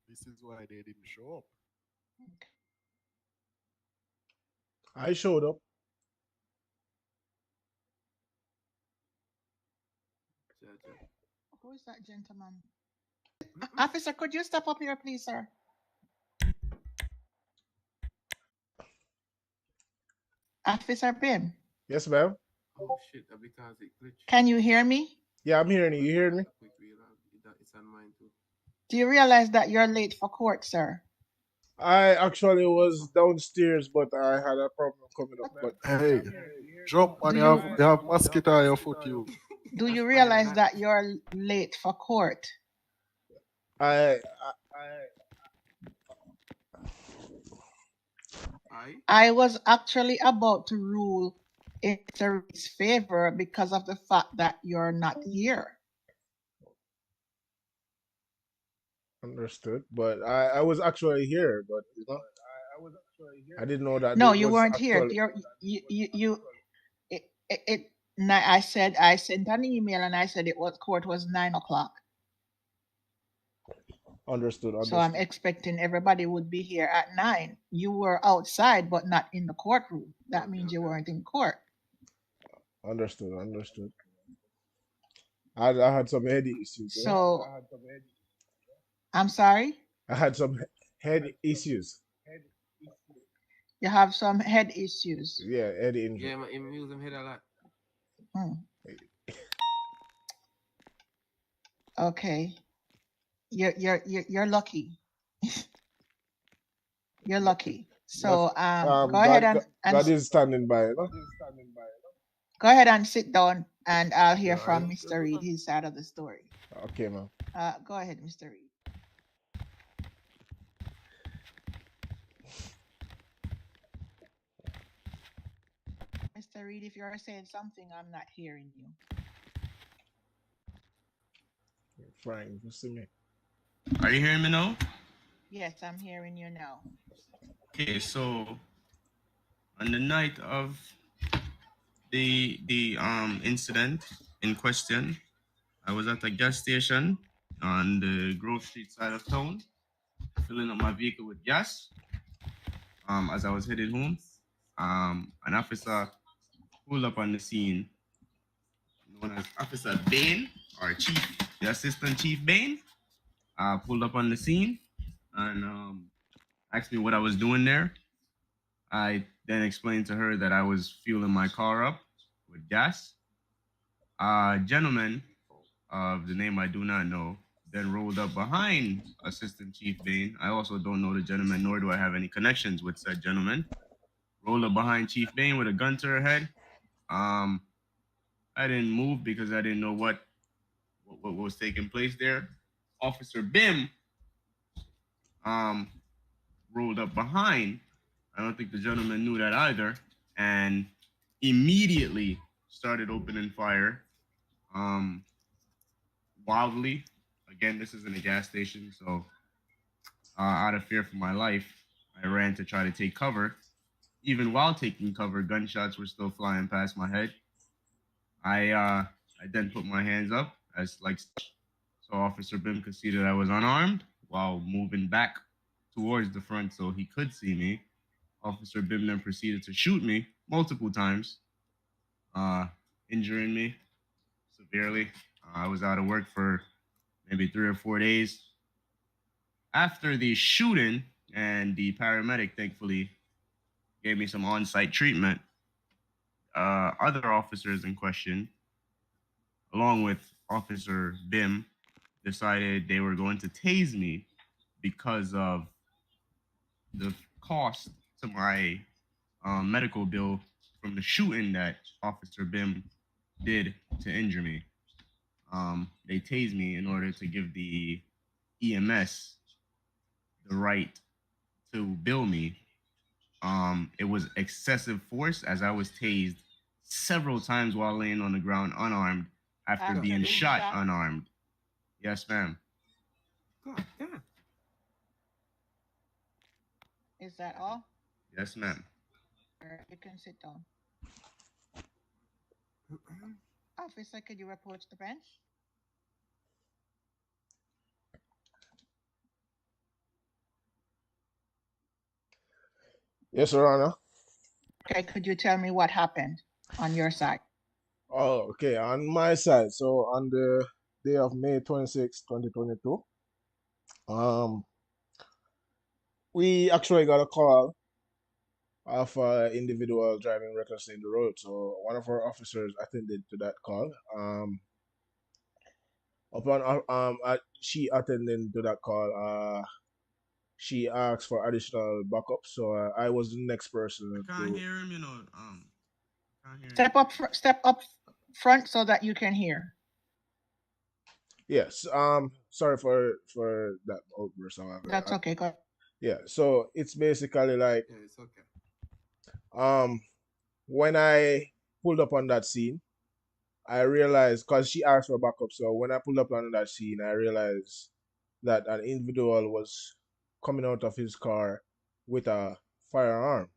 This is why they didn't show up. I showed up. Who is that gentleman? Officer, could you step up here, please, sir? Officer Bim. Yes, ma'am. Oh shit, because it glitched. Can you hear me? Yeah, I'm hearing you. You hearing me? It's on mine too. Do you realize that you're late for court, sir? I actually was downstairs, but I had a problem coming up. But Hey, jump man, you have mosquito on your foot, you. Do you realize that you're late for court? I I was actually about to rule in Mr. Reed's favor because of the fact that you're not here. understood, but I was actually here, but you know, I didn't know that No, it you was weren't here. actually I said I sent an email and I said court was 9 o'clock. understood. So I'm expecting everybody would be here at 9. You were outside, but not in the courtroom. That means you weren't in court. Understood. I had some head issues. Yeah? So I'm sorry. I had some head issues. You have some head issues. Yeah, head injury. Yeah, my use them head a lot. Okay. You're lucky. You're lucky. So go ahead and God is standing by. You know? Go ahead and sit down, and I'll hear from Mr. Reed, his side of the story. Okay, ma'am. Go ahead, Mr. Reed. Mr. Reed, if you're saying something, I'm not hearing you. Frank, you see me? Are you hearing me now? Yes, I'm hearing you now. Okay, so on the night of the incident in question, I was at a gas station on the Grove Street side of town, filling up my vehicle with gas. As I was headed home, an officer pulled up on the scene, known as Officer Beign, or the Assistant Chief Beign, pulled up on the scene and asked me what I was doing there. I then explained to her that I was fueling my car up with gas. A gentleman of the name I do not know then rolled up behind Assistant Chief Beign. I also don't know the gentleman, nor do I have any connections with said gentleman. Rolled up behind Chief Beign with a gun to her head. I didn't move because I didn't know what was taking place there. Officer Bim rolled up behind. I don't think the gentleman knew that either, and immediately started opening fire wildly. Again, this is in a gas station, so out of fear for my life, I ran to try to take cover. Even while taking cover, gunshots were still flying past my head. I then put my hands up as like so Officer Bim could see that I was unarmed while moving back towards the front so he could see me. Officer Bim then proceeded to shoot me multiple times, injuring me severely. I was out of work for maybe 3 or 4 days. After the shooting, and the paramedic thankfully gave me some on-site treatment, other officers in question, along with Officer Bim, decided they were going to tase me because of the cost to my medical bill from the shooting that Officer Bim did to injure me. They tased me in order to give the EMS the right to bill me. It was excessive force as I was tased several times while laying on the ground unarmed after being shot unarmed. Yes, ma'am. God damn. Is that all? Yes, ma'am. You can sit down. Officer, could you approach the bench? Yes, Your Honor. Okay, could you tell me what happened on your side? Oh, okay. On my side, so on the day of May 26, 2022, um, we actually got a call of an individual driving recklessly in the road. So one of our officers attended to that call. She attending to that call, she asked for additional backup. So I was the next person I can't to. hear him, you know. Can't hear him. Step up front so that you can hear. Yes. Sorry for that outburst, however. That's okay. Go. Yeah. So it's basically like Yeah, it's okay. when I pulled up on that scene, I realized because she asked for backup. So when I pulled up on that scene, I realized that an individual was coming out of his car with a firearm.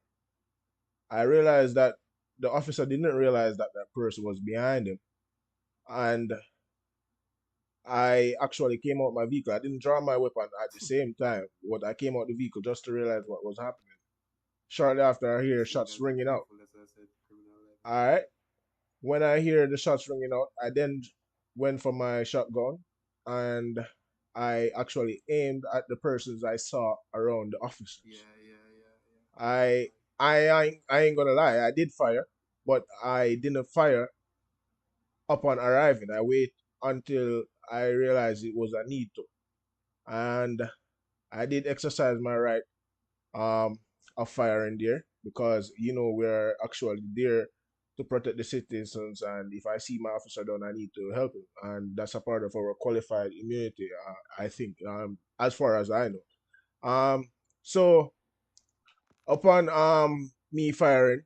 I realized that the officer didn't realize that that person was behind him, and I actually came out my vehicle. I didn't draw my weapon at the same time, but I came out the vehicle just to realize what was happening. Shortly after, I hear See, you shots gotta be ringing out. careful, that's what I said, criminal life. All right. When I hear the shots ringing out, I then went for my shotgun and I actually aimed at the persons I saw around the officers. Yeah. I I ain't gonna lie, I did fire, but I didn't fire upon arriving. I wait until I realized it was a need to. And I did exercise my right um of firing there because we're actually there to protect the citizens, and if I see my officer down, I need to help him, and that's a part of our qualified immunity. I think, as far as I know. So upon me firing,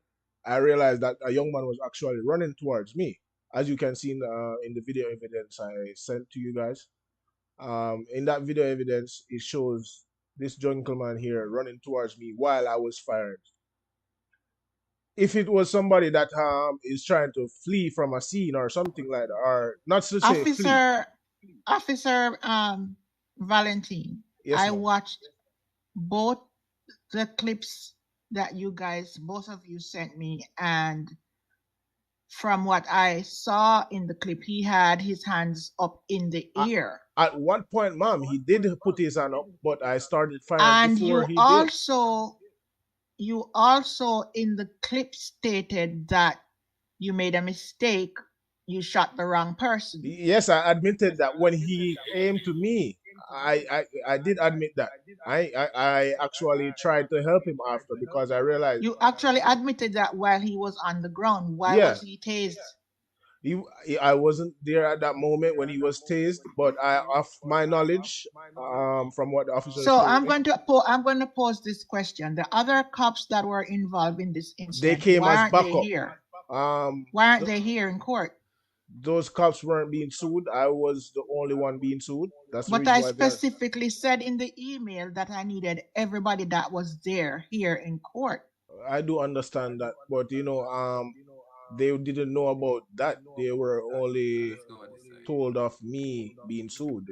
I realized that a young man was actually running towards me, as you can see in the video evidence I sent to you guys. In that video evidence, it shows this gentleman here running towards me while I was firing. If it was somebody that is trying to flee from a scene or something like that, or not to say flee. Officer Valentine, Yes, I ma'am. watched both the clips that you guys, both of you sent me, and from what I saw in the clip, he had his hands up in the air. At one point, ma'am, he did put his hand up, but I started firing And before he did. you also in the clip stated that you made a mistake, you shot the wrong person. Yes, I admitted that when he came to me. I did admit that. I actually tried to help him after because I realized. You actually admitted that while he was on the ground. Why Yeah. was he tased? I wasn't there at that moment when he was tased, but of my knowledge, from what the officers So told I'm me, going to pose this question. The other cops that were involved in this they incident, came why as aren't they backup. here? Um, Why aren't they here in court? those cops weren't being sued. I was the only one being sued. That's the But reason I why they're. specifically said in the email that I needed everybody that was there here in court. I do understand that, but they didn't know about that. They were only Let's go on this side. told of me being sued.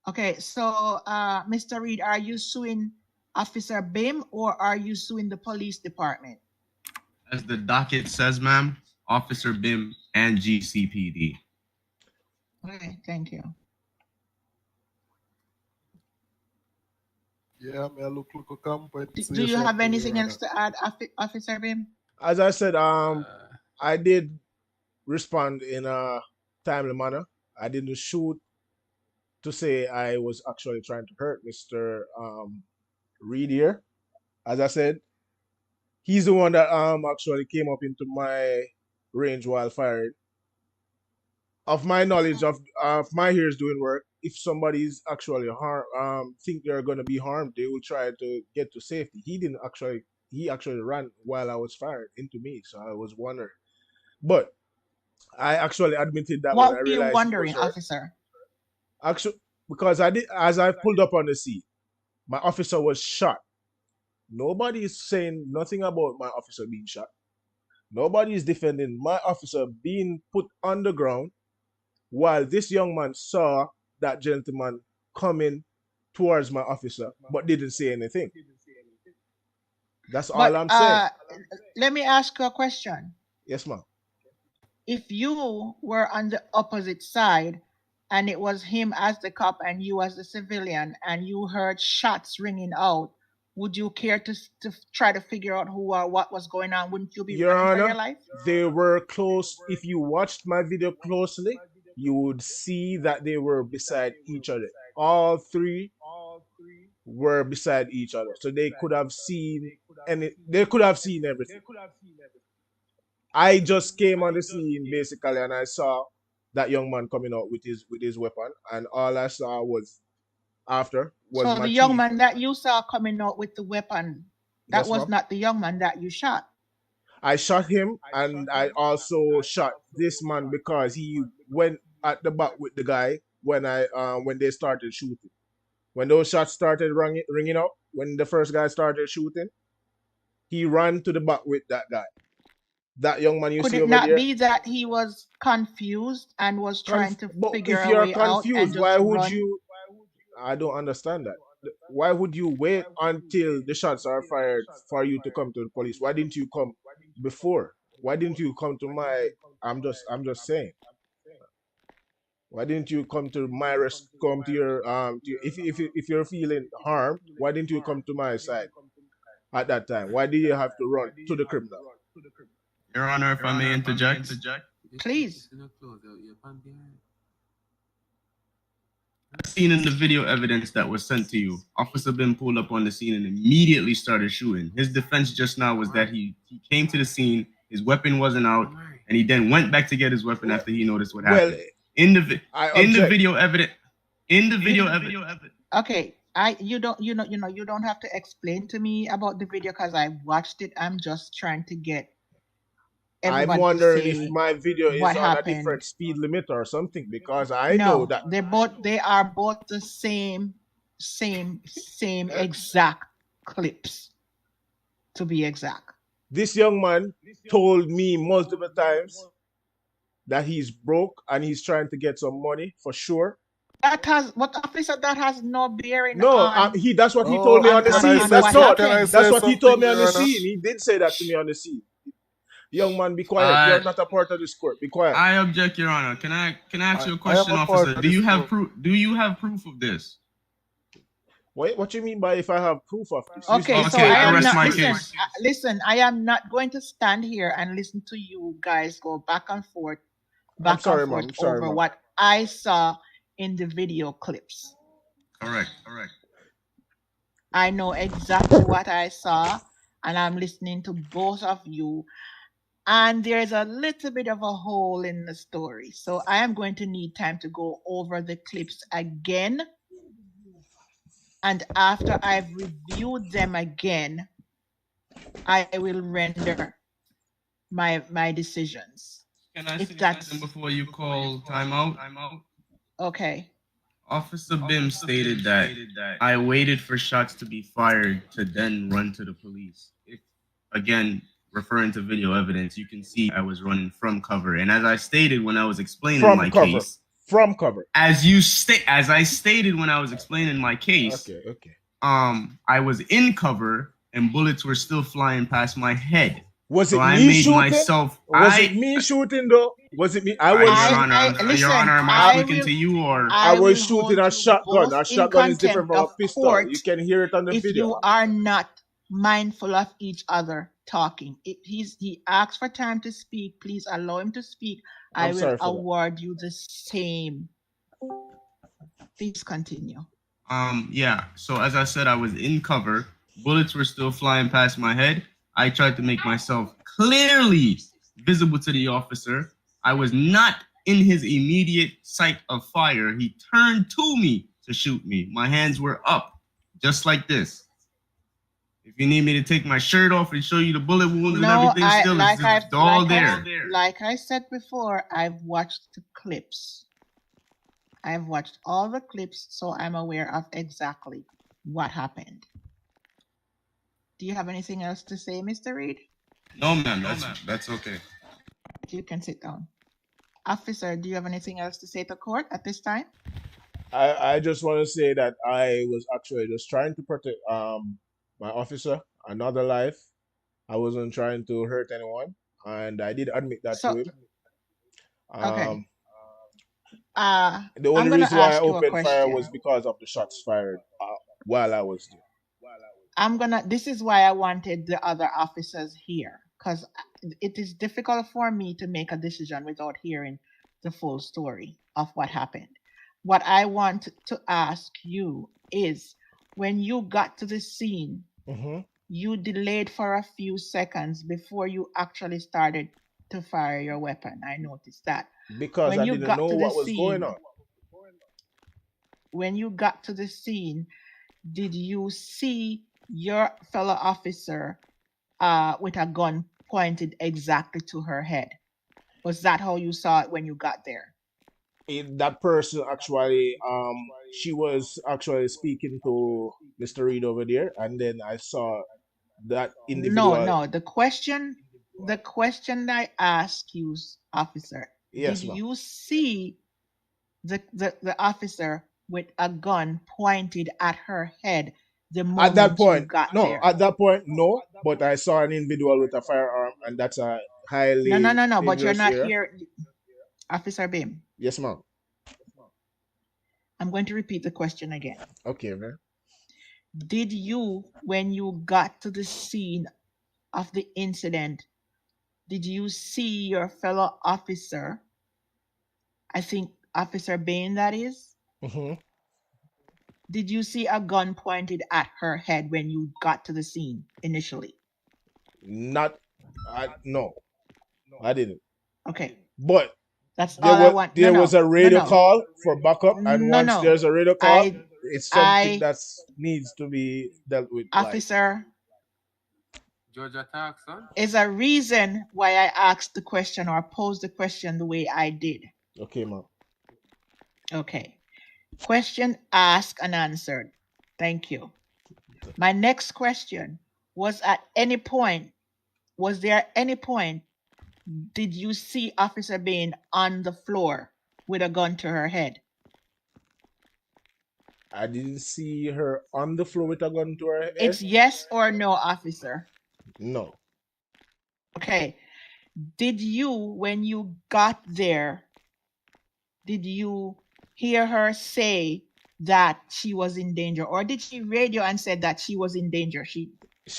Okay, so Mr. Reed, are you suing Officer Beign or are you suing the police department? As the docket says, ma'am, Officer Beign and GCPD. Okay, thank you. Yeah, me look a compensation. Do you have to anything Your else to add, Officer Beign? As I said, I did respond in a timely manner. I didn't shoot to say I was actually trying to hurt Mr. Reed here. As I said, he's the one that actually came up into my range while firing. Of my knowledge of my ears doing work, if somebody's actually think they're gonna be harmed, they will try to get to safety. He actually ran while I was firing into me, so I was wondering. But I actually admitted that when What I were you realized he wondering, was hurt. officer? Actually, because as I pulled up on the scene, my officer was shot. Nobody is saying nothing about my officer being shot. Nobody is defending my officer being put on the ground while this young man saw that gentleman coming towards my officer but didn't say anything. That's all But I'm saying. let me ask you a question. Yes, ma'am. If you were on the opposite side and it was him as the cop and you as the civilian and you heard shots ringing out, would you care to try to figure out who or what was going on? Wouldn't you be Your running for your Honor, life? they were close. If you watched my video closely, you would see that they were beside each other. All three were beside each other. So they could have seen they could have seen everything. I just came on the scene basically and I saw that young man coming out with his weapon, and all I saw was after was So my the young chief. man that you saw coming out with the weapon, that Yes, was ma'am. not the young man that you shot. I shot him and I also shot this man because he went at the back with the guy when they started shooting. When those shots started ringing out, when the first guy started shooting, he ran to the back with that guy. That young man you Could see it over not there. be that he was confused and was trying to But figure if a you're way out and confused, just why would run? you? I don't understand that. Why would you wait until the shots are fired for you to come to the police? Why didn't you come before? Why didn't you come to my? I'm just saying. Why didn't you come to my come to your if you're feeling harmed? Why didn't you come to my side at that time? Why did you have to run to the criminal? Your Honor, if I may interject. Please. Seen in the video evidence that was sent to you, Officer Bim pulled up on the scene and immediately started shooting. His defense just now was that he came to the scene, his weapon wasn't out, and he then went back to get his weapon after he noticed what happened. Well, In the I in the object. video evidence, in the video evidence. Okay, you don't have to explain to me about the video because I watched it. I'm just trying to get I'm everybody to wondering if say my video is what on a happened. different speed limit or something because I know No, that they are both the same exact clips, to be exact. this young man told me multiple times that he's broke and he's trying to get some money for sure. That has what officer that has no bearing No, on that's what he told me on the Can I scene. say what something? Can I happened. say That's what he told me something, on the Your Honor? scene. He did say that to me on the scene. Young man, be quiet. You're not a part of this court. Be quiet. I object, Your Honor. Can I ask you a I am question, a part officer? of Do you this have court. proof? Do you have proof of this? What you mean by if I have proof of this? Okay, so Okay, I I am rest not my listen. case. Listen, I am not going to stand here and listen to you guys go back and forth I'm sorry, ma'am. I'm sorry, over ma'am. what I saw in the video clips. Correct. I know exactly what I saw, and I'm listening to both of you. And there's a little bit of a hole in the story. So I am going to need time to go over the clips again. And after I've reviewed them again, I will render my decisions. Can I If say that's something before you call timeout? okay. Officer Bim stated that I waited for shots to be fired to then run to the police. If, again, referring to video evidence, you can see I was running from cover. And as I stated when I was explaining my case, From cover. as I stated when I was explaining my case, Okay. I was in cover and bullets were still flying past my head. Was So it I me made shooting? myself. Was it me shooting though? Was it me? Your Honor, am I speaking to you or? I will was shooting hold a you shotgun. both A in shotgun is different contempt from a of pistol. court You can hear it on the if video. you are not mindful of each other talking. He asked for time to speak. Please allow him to speak. I I'm will sorry for that. award you the same. Please continue. Yeah. So as I said, I was in cover. Bullets were still flying past my head. I tried to make myself clearly visible to the officer. I was not in his immediate sight of fire. He turned to me to shoot me. My hands were up, just like this. If you need me to take my shirt off and show you the bullet wounds and everything, it's all there. Like I said before, I've watched the clips. I've watched all the clips, so I'm aware of exactly what happened. Do you have anything else to say, Mr. Reed? No, ma'am. That's okay. You can sit down. Officer, do you have anything else to say to court at this time? I just want to say that I was actually just trying to protect my officer another life. I wasn't trying to hurt anyone, and I did admit that to So, him. okay. Um, the I'm only gonna reason why I ask you a opened fire question. was because of the shots fired while I was there. This is why I wanted the other officers here, because it is difficult for me to make a decision without hearing the full story of what happened. What I want to ask you is, when you got to the scene, Hmm. you delayed for a few seconds before you actually started to fire your weapon. I noticed that. Because When I you didn't got know to the what was going scene, on. when you got to the scene, did you see your fellow officer with a gun pointed exactly to her head? Was that how you saw it when you got there? That person actually, she was actually speaking to Mr. Reed over there, and then I saw that No, individual. no. The question I asked you, officer, did Yes, ma'am. you see the officer with a gun pointed at her head the At that moment you point, got no. there? At that point, no. But I saw an individual with a firearm, and that's a No, no, highly no, no. But you're dangerous not area. here, Officer Bim. Yes, ma'am. I'm going to repeat the question again. Okay, man. Did you, when you got to the scene of the incident, did you see your fellow officer? I think Officer Beign, that is. Hmm. Did you see a gun pointed at her head when you got to the scene initially? Not, no, I didn't. Okay, But that's all I want. No, there was no, a no, radio no, call for backup, and no, once no. there's a radio call, it's something I, that needs to be dealt with. Like, officer, Judge attack, son. is a reason why I asked the question or posed the question the way I did. okay, ma'am. Okay. Question asked and answered. Thank you. My next question was, was there any point did you see Officer Bain on the floor with a gun to her head? I didn't see her on the floor with a gun to her head. It's yes or no, officer. No. Okay. Did you, when you got there, did you hear her say that she was in danger, or did she radio and said that she was in danger?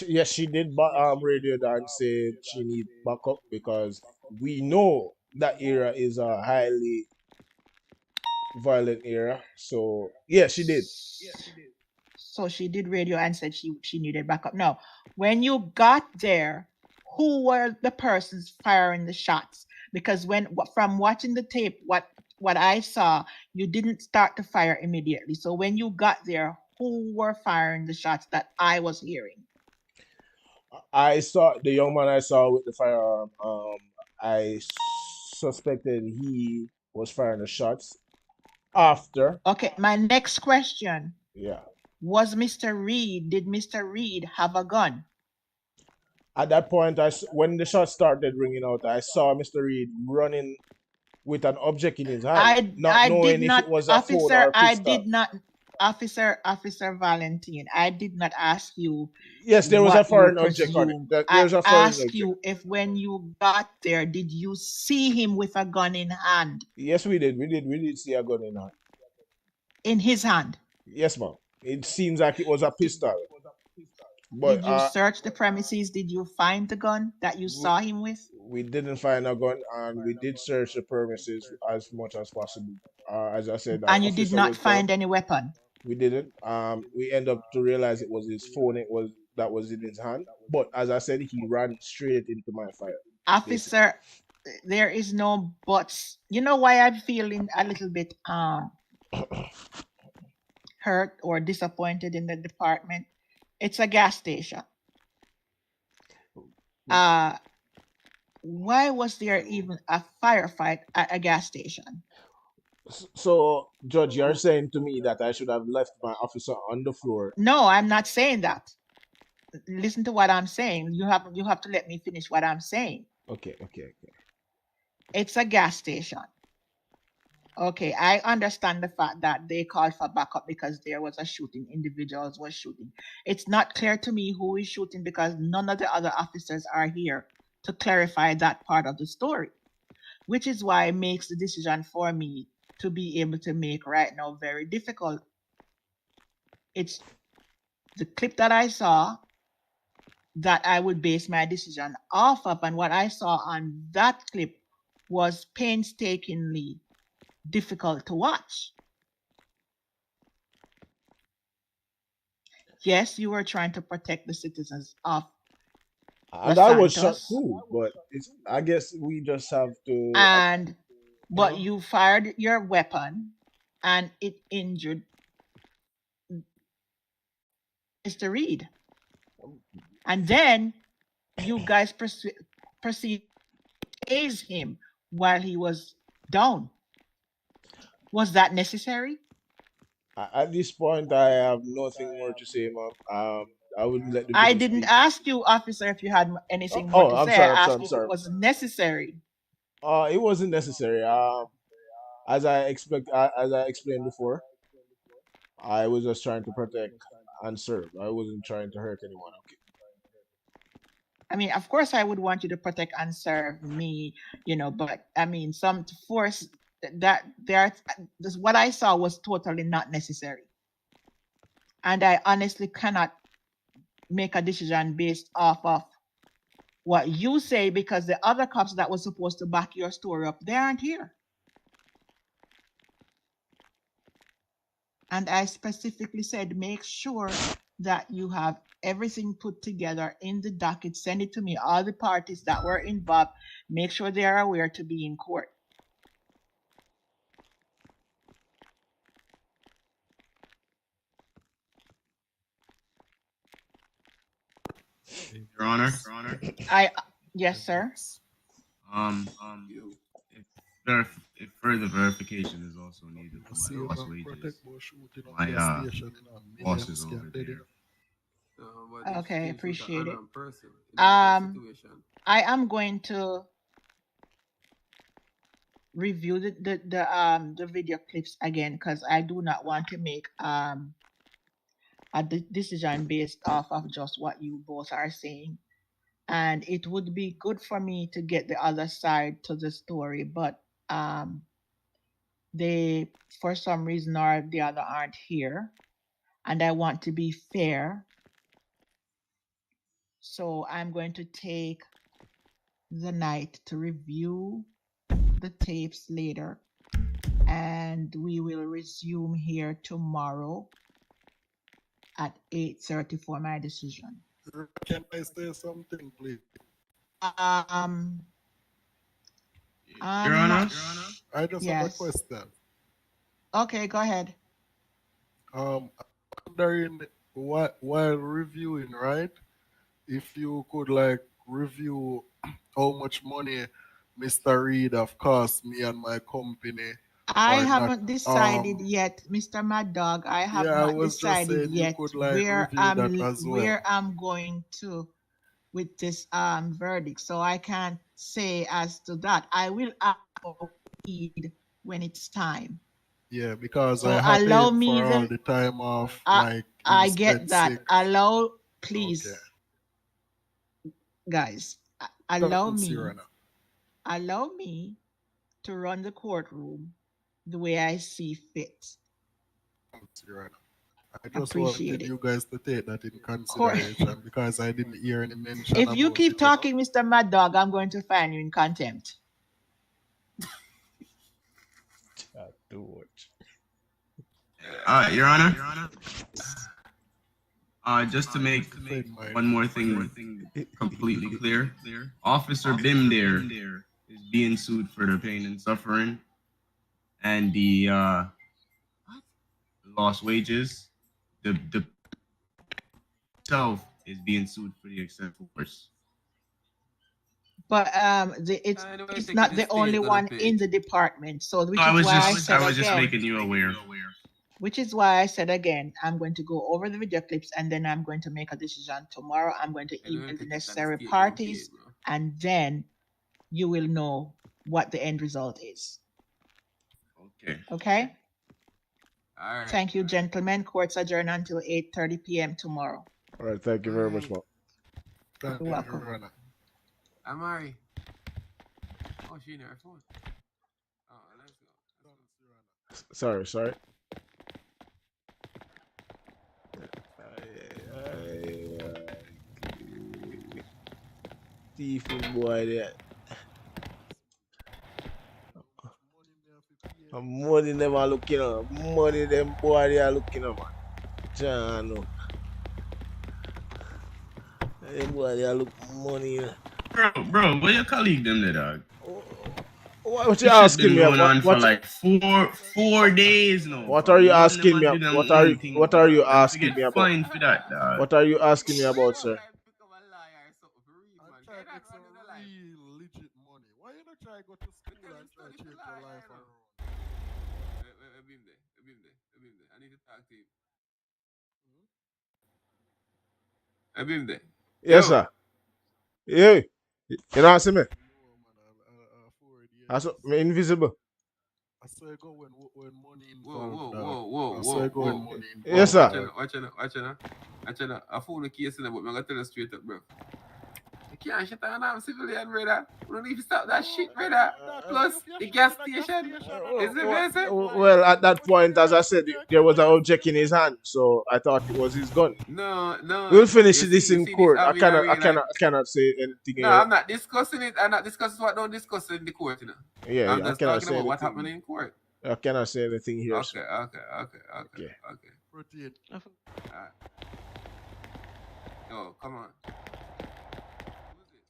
Yes, she did radio and said she need backup because we know that area is a highly violent area. So yeah, she did. So she did radio and said she needed backup. Now, when you got there, who were the persons firing the shots? Because from watching the tape, what I saw, you didn't start to fire immediately. So when you got there, who were firing the shots that I was hearing? I saw the young man I saw with the firearm. I suspected he was firing the shots after. Okay, my next question. Yeah. Was did Mr. Reed have a gun? At that point, when the shots started ringing out, I saw Mr. Reed running with an object in his hand, not knowing if it was a phone or a pistol. Officer Valentine, I did not ask you. Yes, there was a what you foreign object on it. presume. There's I a foreign asked object. you if when you got there, did you see him with a gun in hand? Yes, we did. We did see a gun in hand. In his hand? Yes, ma'am. It seems like it was a pistol. But did you search the premises? Did you find the gun that you saw him with? we didn't find a gun, and we did search the premises as much as possible. As I said, and you did not find any weapon? We didn't. We end up to realize it was his phone. That was in his hand. But as I said, he ran straight into my fire. Officer, there is no buts. You know why I'm feeling a little bit hurt or disappointed in the department? It's a gas station. Why was there even a firefight at a gas station? So, Judge, you're saying to me that I should have left my officer on the floor? No, I'm not saying that. Listen to what I'm saying. You have to let me finish what I'm saying. Okay. It's a gas station. Okay, I understand the fact that they called for backup because there was a shooting, individuals were shooting. It's not clear to me who is shooting because none of the other officers are here to clarify that part of the story, which is why it makes the decision for me to be able to make right now very difficult. It's the clip that I saw that I would base my decision off of, and what I saw on that clip was painstakingly difficult to watch. Yes, you were trying to protect the citizens of And I was shot Santos, too, but it's. I guess we just have to. and but know? you fired your weapon and it injured Mr. Reed. And then you guys proceed to tase him while he was down. Was that necessary? At this point, I have nothing more to say, ma'am. I would let the I video didn't speak. ask you, officer, if you had anything more Oh, to I'm say. sorry. I I'm sorry. asked I'm you if it sorry. was necessary. It wasn't necessary. As I explained before, I was just trying to protect and serve. I wasn't trying to hurt anyone. Okay. I mean, of course, I would want you to protect and serve me, but I mean, some force that there, this what I saw was totally not necessary. And I honestly cannot make a decision based off of what you say because the other cops that were supposed to back your story up, they aren't here. And I specifically said, make sure that you have everything put together in the docket. Send it to me, all the parties that were involved. Make sure they are aware to be in court. Your Honor. Yes, sir. If, if further verification is also needed for See my you lost can wages, protect more shooting up my your station. bosses Millions over can there. But if Okay, you shoot an appreciate it. unarmed person in that situation, I am going to review the video clips again because I do not want to make a decision based off of just what you both are saying. And it would be good for me to get the other side to the story, but they, for some reason or the other, aren't here, and I want to be fair. So I'm going to take the night to review the tapes later, and we will resume here tomorrow at 8:30 for my decision. Can I say something, please? Your Honor? I just have a question. Okay, go ahead. I'm wondering while reviewing, right? If you could like review how much money Mr. Reed have cost me and my company. I or haven't not. decided yet, Mr. Mad Dog. I have Yeah, I not was just decided saying you yet could like where review that as well. where I'm going to with this verdict. So I can't say as to that. I will ask for Reed when it's time. Yeah, because So I had allow him me for all the the time off, I like I he's get that. sick. Allow, please, Okay. guys, allow Thanks, me Your Honor. allow me to run the courtroom the way I see fit. Thanks, Your Honor. I just Appreciate wanted it. you guys to take that in consideration because I didn't hear any mention If you about keep it, you know? talking, Mr. Mad Dog, I'm going to find you in contempt. Do it. Your Honor. Just to make one more thing completely clear, Officer Bim there is being sued for the pain and suffering and the lost wages. The itself is being sued for the excessive force. But it's not the only one in the department. So which is why I said was just again, making you aware. which is why I said again, I'm going to go over the video clips and then I'm going to make a decision tomorrow. I'm going to email the necessary parties and then you will know what the end result is. Okay. Okay? All right. Thank you, gentlemen. Court's adjourned until 8:30 p.m. tomorrow. All right, thank you very much, Alright. Mark. Thank You're you, welcome. Your Honor. Amari. Oh, she in her phone. Oh, let's go. Thanks, Your Sorry, Honor. sorry. Thief boy there. Money them are looking on. Money them boy they are looking on, man. Jano. Them boy they are look money. Bro, where your colleague them there, dog? What you This shit asking been me? going on for What like four days now, what are fam. you None of them asking a me? do them own thing What now, are you dog. And to asking get me about? fined for that, dog. What are you asking me about, sir? Become a liar or something for real, I man. try Can to you not get run some in the life? real legit money. Why you not try to go to We school tell him and try to study for change your liar, life you know. around? Beam there. Beam there. I need to talk to him. Beam there. Yes, Yo. sir. Yeah. You know what I me? No, man, I forward I yes. saw me invisible. I saw it go when money Whoa, involved, whoa, dog. whoa, whoa, I saw whoa, it go when whoa, money Yes, involved, sir. dog. Watch out. I fool the case in there, but I'm gonna tell you straight up, bro. You can't shut down I'm civilian, brother. We don't need to stop that shit, brother. Plus, the gas station is the best. Well, at that point, as I said, there was an object in his hand, so I thought it was his gun. No. We'll finish You this in see this court. I having a cannot, I real life. cannot, I cannot say anything No, here. I'm not discussing it. I'm not discussing what don't discuss in the court, you know. Yeah, I'm I just cannot talking say about what anything. happened in court. I cannot say anything here, sir. Okay. Protein. Alright. Oh, come on. Who's this?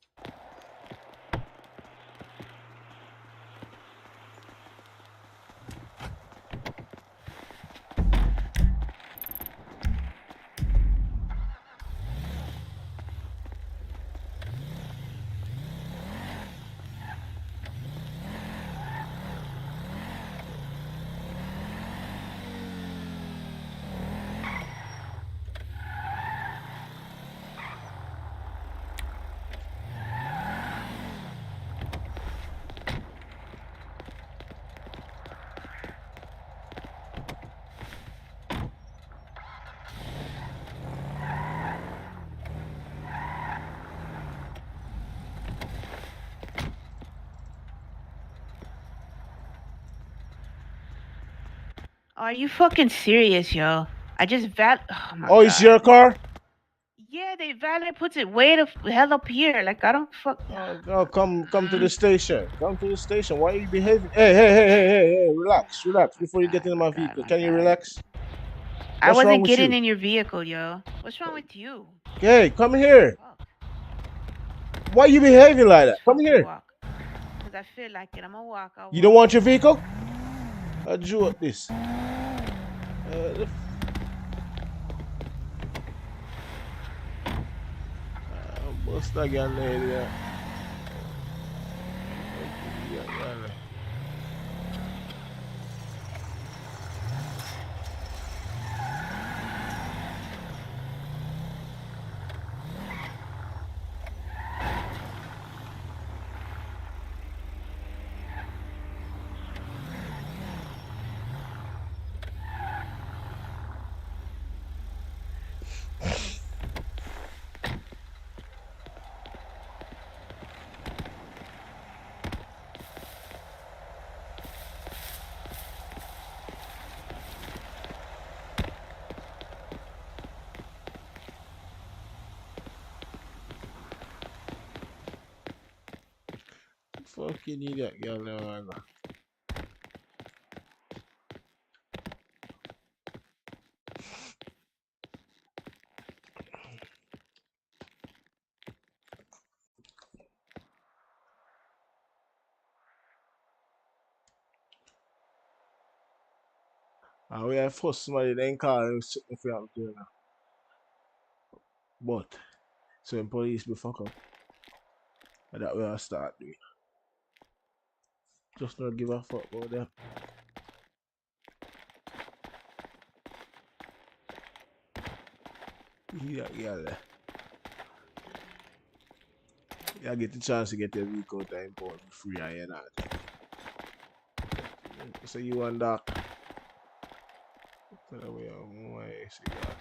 Are you fucking serious, yo? I just Oh my Oh, it's your god. car? Yeah, they valet puts it way the hell up here. Like I don't fuck. Oh, come to the station. Come to the station. Why are you behaving? Hey, relax. Before you get into my vehicle. My Can you god. relax? I What's wrong wasn't with getting you? in your vehicle, yo. What's wrong with you? Hey, come here. Fuck. Why are you behaving like that? Just Come fucking here. walk. Cause I feel like it. I'll walk. You don't want your vehicle? I drew up this. Bust that girl there. Fucking idiot girl there. We have first somebody then call and check if we have to do now. But so when police be fuck up. And that way I start doing. Just not give a fuck about them. Idiot girl there. You get the chance to get your vehicle time for free and you're not. So you and Doc. Tell her we have more cigar.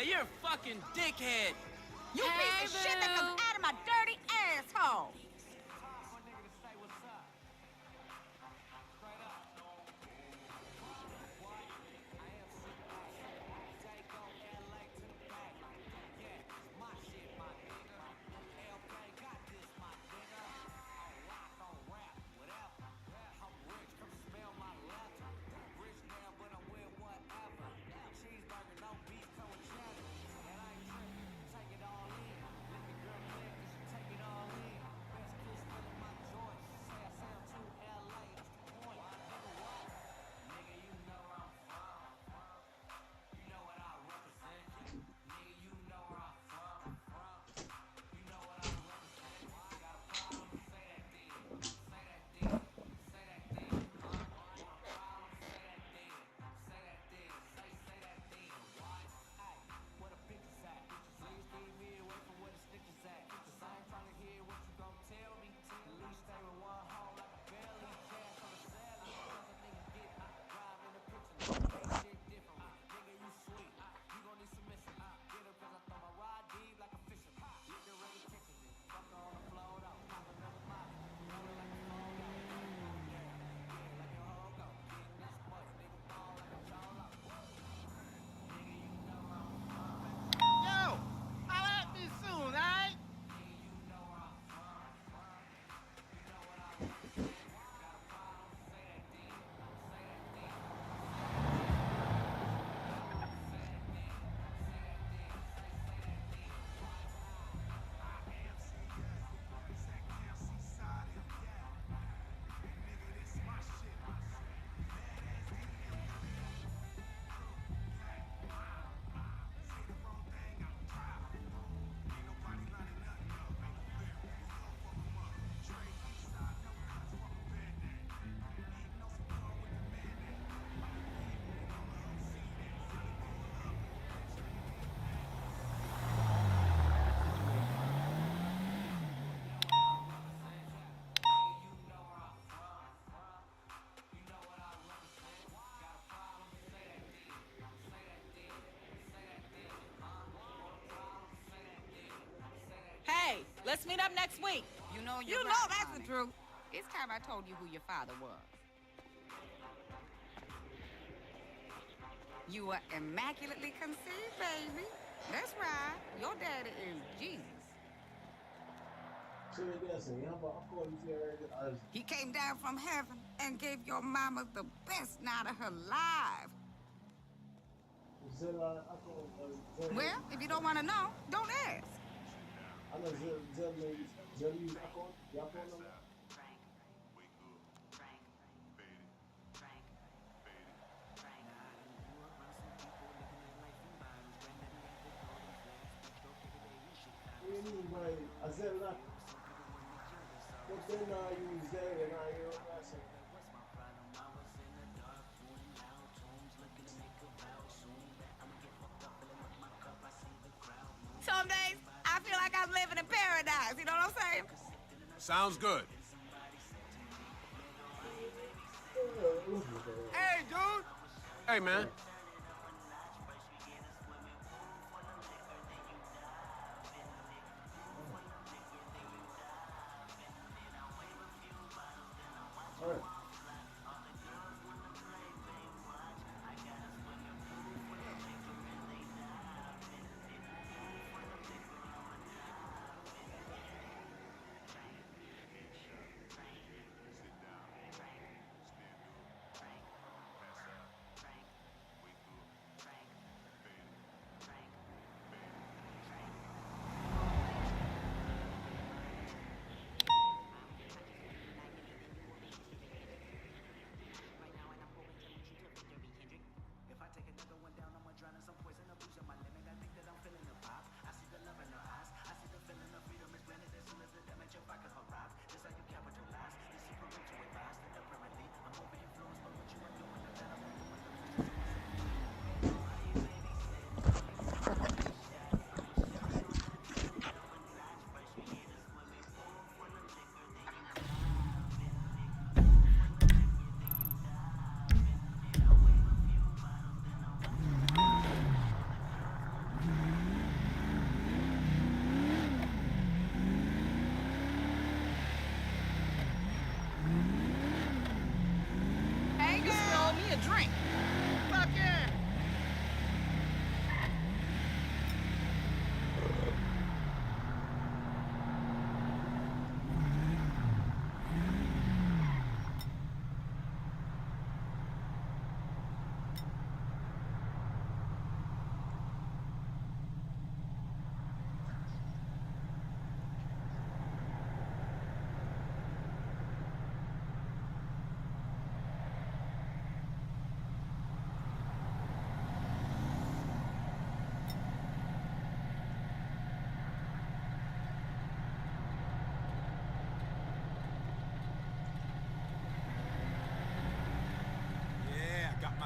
Hey, you're a fucking dickhead. You piece of shit that comes out of my dirty asshole. Yo, holla at me soon, alright? Hey, let's meet up next week. You know You know right, that's honey. the truth. It's time I told you who your father was. You were immaculately conceived, baby. That's right. Your daddy is Jesus. He came down from heaven and gave your mama the best night of her life. Well, if you don't want to know, don't ask. Some days, I feel like I'm living in paradise. You know what I'm saying? Sounds good. Hey, dude. Hey, man.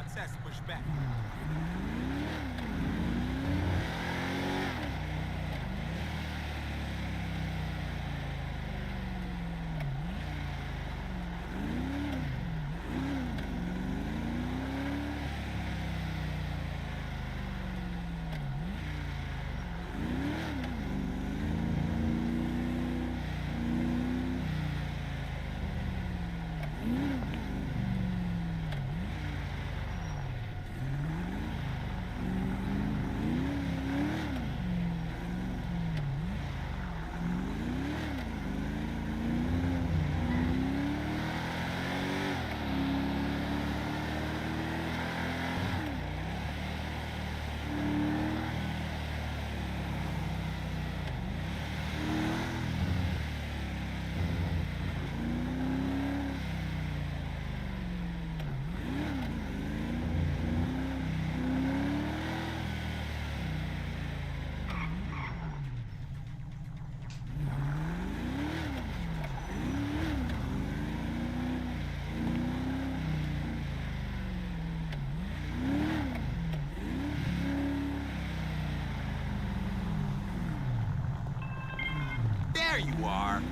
test pushed back. There you are.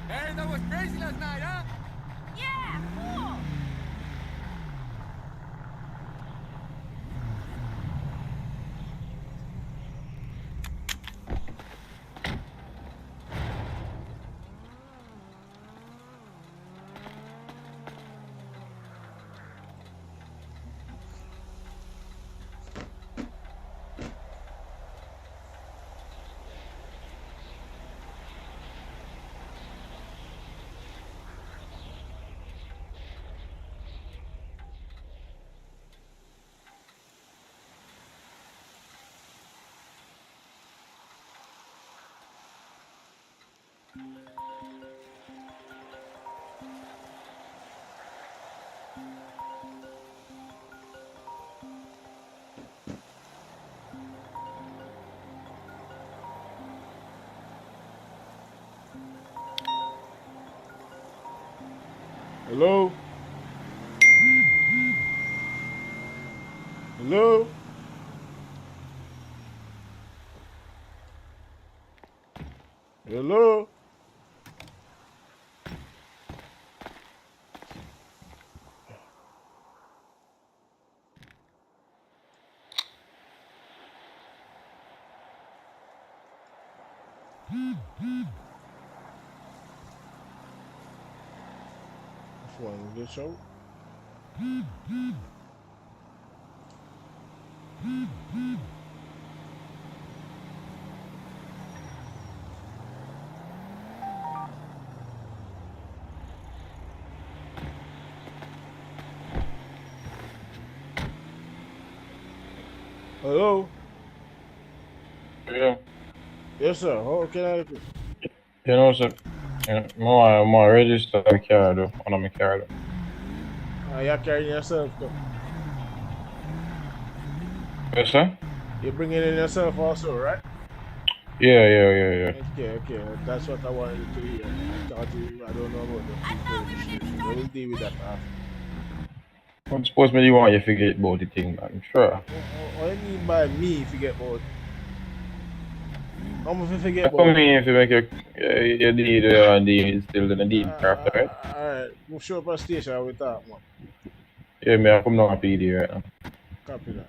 Hey, that was crazy last night, huh? Yeah, cool. Hello? Hello? Hello? Phone glitch out. Hello? Yeah, Yes, sir. How can I help you? you know, so more register my car though, one of my car though. You're carrying yourself, though. Yes, sir? You're bringing in yourself also, right? Yeah. Okay. That's what I wanted to hear. I don't know about the I fleet thought we were gonna be registration. We starting. will deal with that after. What suppose me you want you forget about the thing, man? Sure. What do you mean by me if you get bored? How much if you I get come both? in if you make your deed and deed still in the deed craft, right? Alright. We'll show up at station with that one. Yeah, me, I come down to PD right now. Copy that.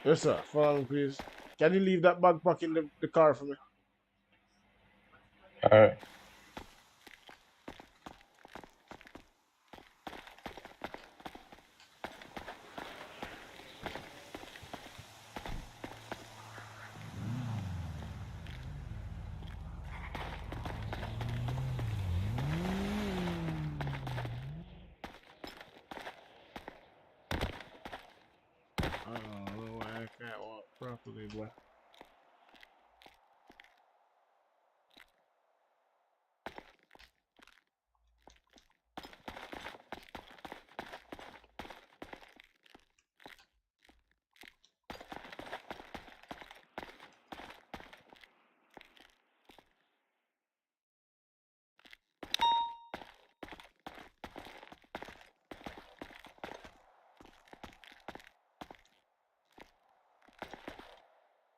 Yes, sir. Follow me, please. Can you leave that backpack in the car for me? Alright. I don't know why I can't walk properly, boy.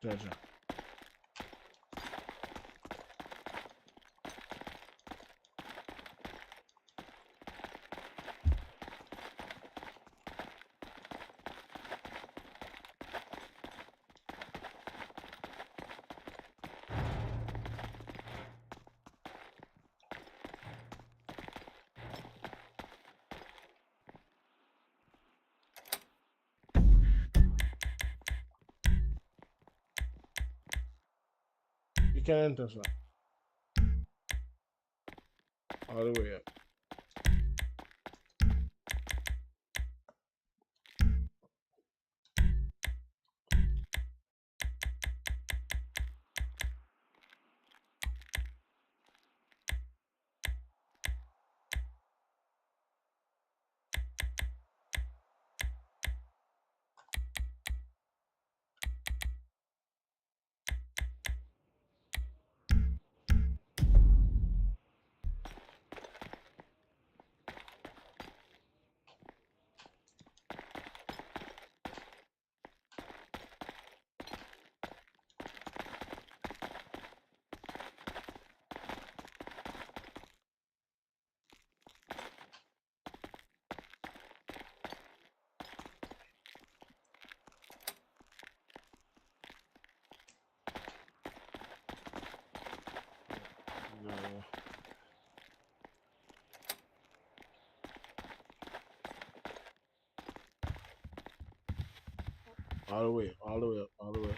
Jaja. You can enter, sir. All the way up. No. All the way, all the way up, all the way.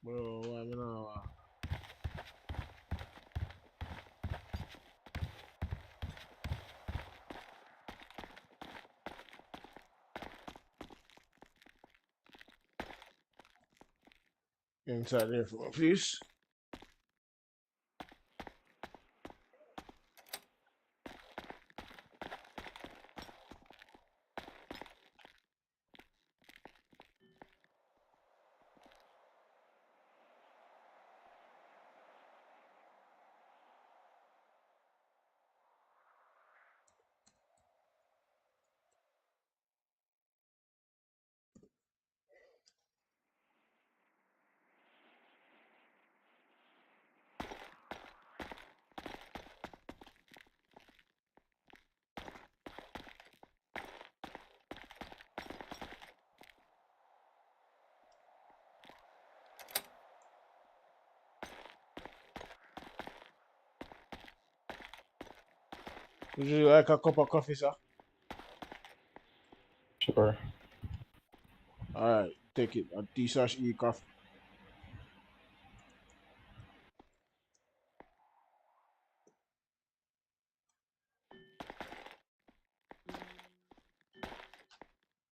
Bro, why me now? Inside there for me, please. Would you like a cup of coffee, sir? Sure. Alright, take it. A T/E coffee.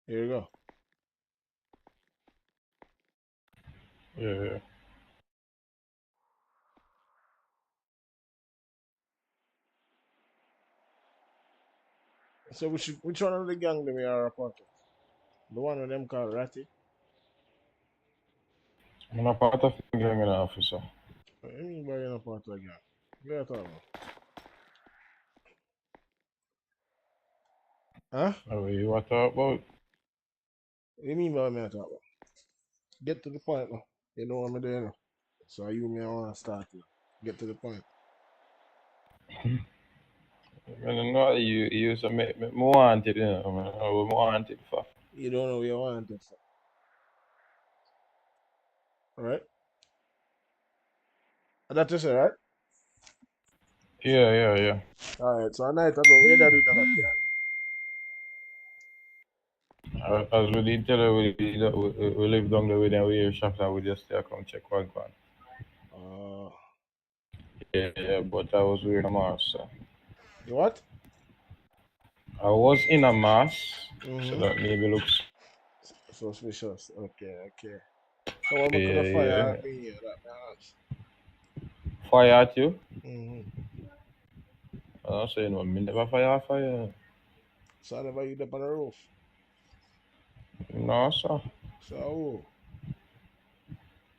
Here you go. Yeah. So which one of the gang do we are a part of? The one of them called Ratty? I'm not part of the gang, officer. What do you mean by you're not part of the gang? What are you talking about? Huh? What you want to talk about? What do you mean by me I talk about? Get to the point now. You know what I'm doing now. So you me I want to start here. Get to the point. I don't know you used to make me wanted, you know, man. I was wanted for. You don't know what you want it for. Alright? That's just it, right? Yeah. Alright, so a night ago, where did you do that car? As we did tell her, we live down the way, then we hear shots and we just stay come check one. Yeah, but I was wearing a mask, so. You what? I was in a mask, so Mm-hmm. that maybe looks. Suspicious. Okay. So what could have fire Yeah. at me here, that mask? Fire at you? Mm-hmm. I don't say no, me never fire. So I never you up on the roof. No, sir. So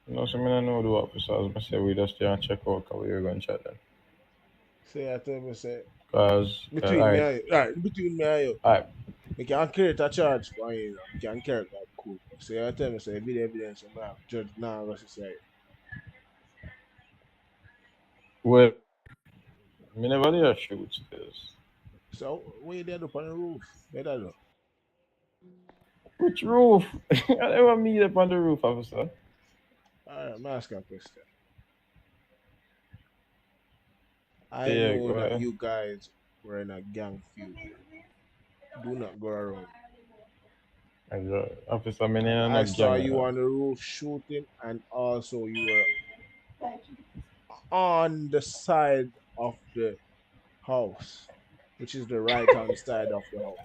No, so me don't know the officers. I say we just stay and check out how we are going to chat then. say I tell me say Cause, between me alright, and you. Right, between me and you. alright. We can create a charge for you, we can carry that cool. So I tell me say video evidence you have judge now versus say. Well, me never did shoot this. So what you did up on the roof? Where that do? Which roof? I never meet up on the roof, officer. Alright, I'm asking a question. I Yeah, know go that ahead. you guys were in a gang feud. Do not go around. Officer, me And in I a saw gang, you on the roof shooting, and also you were on the side of the house, which is the right hand side of the house.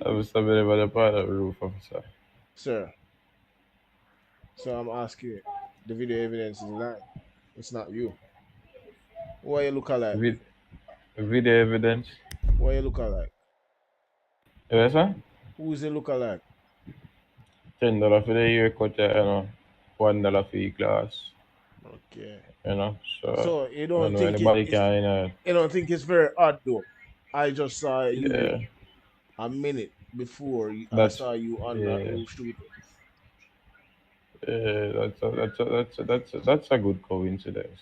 Officer, me never did part of the roof, officer. Sir, so I'm asking you, the video evidence is lying. It's not you. What you look alike? Vid- Video evidence. What you look alike? Yes, sir? Who's the look alike? $10 for the haircut, $1 for your class, Okay. So So you I don't don't know think anybody can, you don't think it's very odd though. I just saw you yeah, a minute before I that's saw you on that yeah, roof shooting. that's a good coincidence.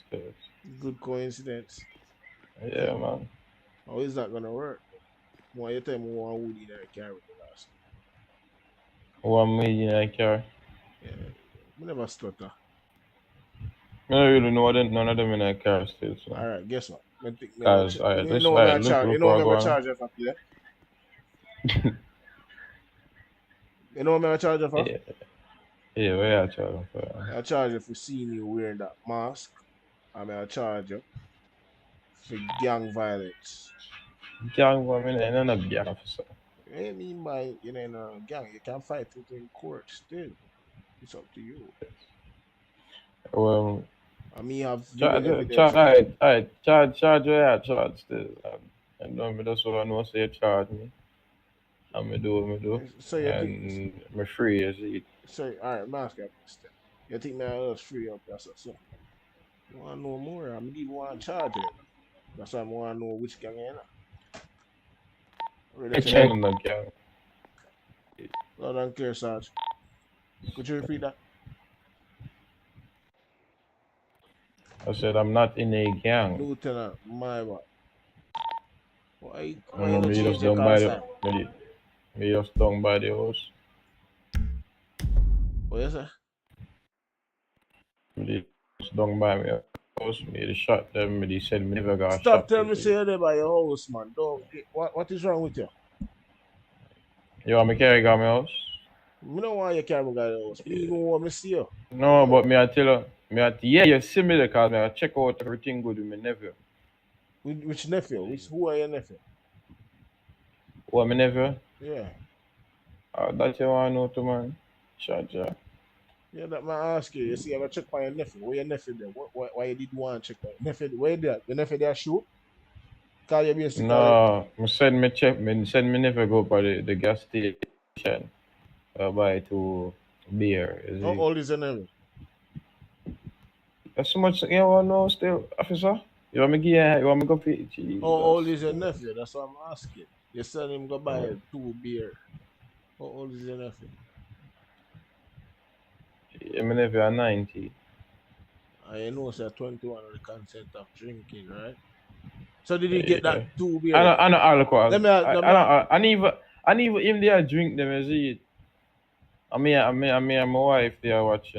Good coincidence. Yeah, man. How is that gonna work? Why you tell me one wood in a car with the last? 1 million I carry. Yeah, we never stutter. I don't really know none of them in a car still, so. All right, guess what? Me think me have a Cause I me just know me a look charge. You look know me what have a going charger for today. You know me have a charger for? Yeah, yeah, where I charge for? I charge you for seeing you wearing that mask. I'm a charger for gang violence. Gang woman and none of gang officer. What do you mean by you know in a gang? You can fight it in court still. It's up to you. Well, I mean have video charge, evidence. charge where I charge still. And me just want to know say you charge me. And me do. So you think And me free as it. so alright, mask up question. You think me I just free up that's so. You wanna know more? I need one charger. That's why I wanna know which gang you in. Ready to And no gang. loud and clear, Sarge. Could you repeat that? I said I'm not in a gang. Lieutenant, my what? Why you And not me change just your down call by the sign? me just down by the house. What you say? Me just down by me. house, me the shot them, they said me never got Stop shot. telling me say you're there by your house, man. Don't. What is wrong with you? You want me carry got my house? Me don't want you carry me by your house. Me even want me see you. No, but me I tell you, yeah, you see me there, cause me I check out everything good with my nephew. Which nephew? Who are your nephew? What my nephew? Yeah. That you want to know too, man. Charger. Yeah, that man ask you. You see, I check by your nephew. Where your nephew there? Why you did want to check by your nephew? Where there? Your nephew there shoot? Call you basically. No, me send me never go by the gas station. Buy to beer. Is How it? old is your nephew? That's so much you want to know still, officer? You want me give you want me go for it? How old Jesus. is your nephew? That's what I'm asking. You send him go buy 2 beer. How old is your nephew? Yeah, me never a 90. I know say 21 on the consent of drinking, right? So did he get that Yeah. 2 beer? I know alcohol. Let me let me I even him there drink them as it. And my wife there watch,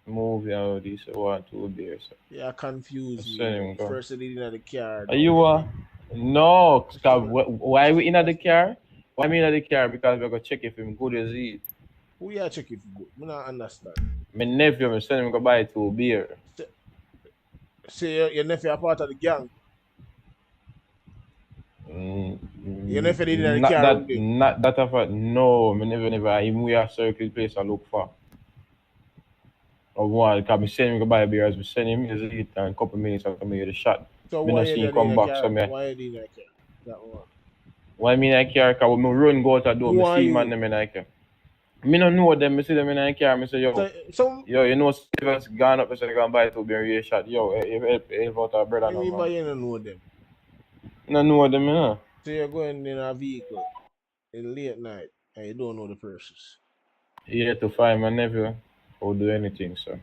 movie and all this. I want 2 beers. So. yeah, I confuse me, send bro. him go. First he did in the car Are now. you No, So, why we in the car? Why me in the car? Because we go check if him good as it. who you check if you good? Me not understand. My nephew, me send him go buy 2 beer. Say your nephew a part of the gang. Your nephew did in the Not car with that, him. not that of a no. Me never. Him we a circle place I look for. Or one, because me send him go buy beer as me send him is it and couple minutes after me get the shot. So Me why not you see him did in come the back. So car? me, Why you did in the car? That one. why me in the car? Because when me run go out the door, Who me are see man you? them in the car. Me don't know them. Me see them in the car. Me say So yo, Steven's gone up. Me say they gonna buy 2 beer. You shot. Yo, help out our what brother do you now, mean by man. you don't know them? No know them, you know. So you're going in a vehicle in late night and you don't know the persons. Here to find my nephew or do anything, sir.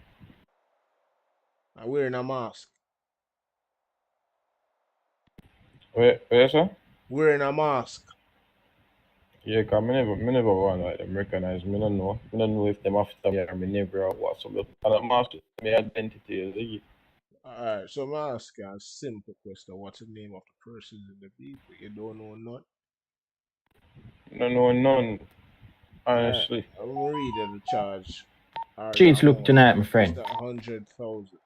I'm wearing a mask. Where, sir? Wearing a mask. Yeah, cause me never want like them recognize me. Don't know. Me don't know if them after me or me never or what. So me and that mask my identity is it. Alright, so I'm asking a simple question. What's the name of the persons in the vehicle? You don't know none? No know none. Alright, Honestly. I'm gonna read you the charge or the Streets look amount. tonight, my It's friend. that 100,000.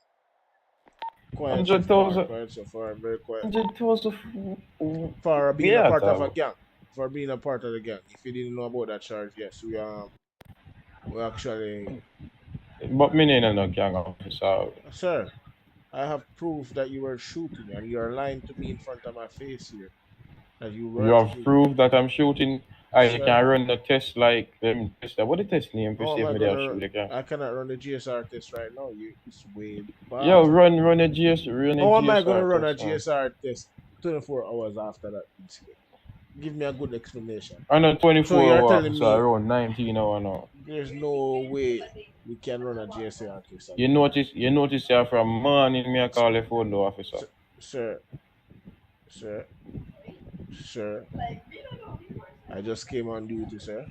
Quiet so far, 100,000. quiet so far, very quiet. 100,000. For being a Yeah, part of a tell. gang. For being a part of the gang. If you didn't know about that charge, yes, we actually But me ain't no gang officer. sir, I have proof that you were shooting and you are lying to me in front of my face here. That you You weren't have shooting. proof that I'm shooting. I Sir, can run the test like them test. What the test name to how see am if I me there gonna shoot again? I cannot run the GSR test right now. It's way Yo, past. run a How am I gonna GSR run a test, man. GSR test 24 hours after that incident? Give me a good explanation. I know So 24 you're hour telling officer me around 19 hour now. there's no way we can run a GSR test You again, right? notice here from morning me I call the phone though, officer. Sir, sir, sir, I just came on duty, sir.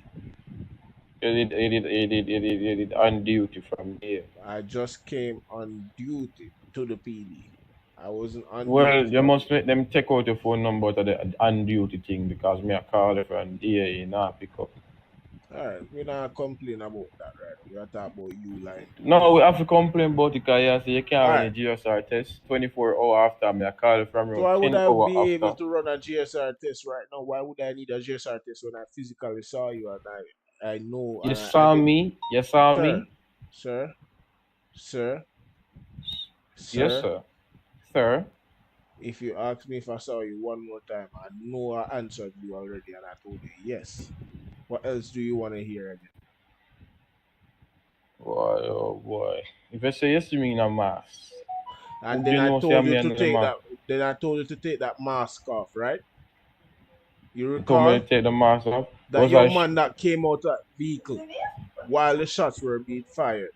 You did on duty from there. I just came on duty to the PD. I wasn't on duty Well, you from. must make them take out your phone number to the on duty thing because me I call it from there, you not pick up. All right, we're not complaining about that, right? We're talking about you lying to me. No, we have to complain about it because you say you can't All run right. a GSR test 24 hour after me I call it from So around why would 10 I hour be able after. to run a GSR test right now? Why would I need a GSR test when I physically saw you and I know You and I saw me, sir, sir, sir, Yes, sir. sir. Sir. If you ask me if I saw you one more time, I know I answered you already and I told you yes. What else do you want to hear again? Boy, oh boy. If I say yes, you mean a mass. And Hope then you I know say told I'm you me to under the take mask. that. Then I told you to take that mask off, right? You You told me recall to take the mask off. that Was your I man that came out that vehicle while the shots were being fired,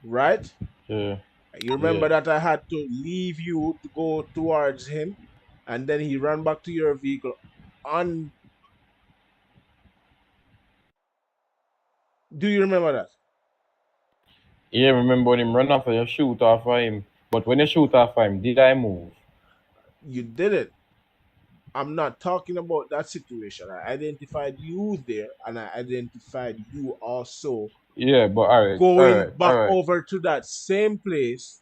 right? yeah. You Yeah. remember that I had to leave you to go towards him, and then he ran back to your vehicle. On, do you remember that? Yeah, remember when him run off and you shoot off of him. But when you shoot off him, did I move? You didn't. I'm not talking about that situation. I identified you there, and I identified you also Yeah, but going all back right. over to that same place,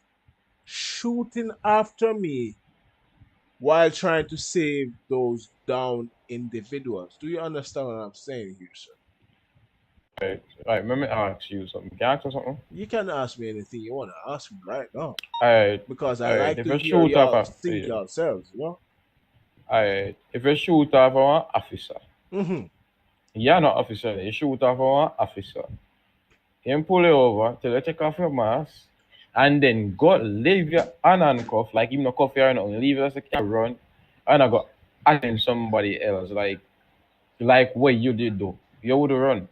shooting after me while trying to save those down individuals. Do you understand what I'm saying here, sir? Right. Let me ask you something. Can I ask you something? You can ask me anything you want to ask me right now Alright, because I alright. like If to you hear shoot off y'all a think yourselves, you know? alright. If you shoot off one officer, Mm-hmm. you're not officer. You shoot off one officer. Him pull you over till you take off your mask, and then go leave your hand handcuff like him no cuff you or nothing. Leave it as a can run, and I go attend somebody else like what you did do. You would run.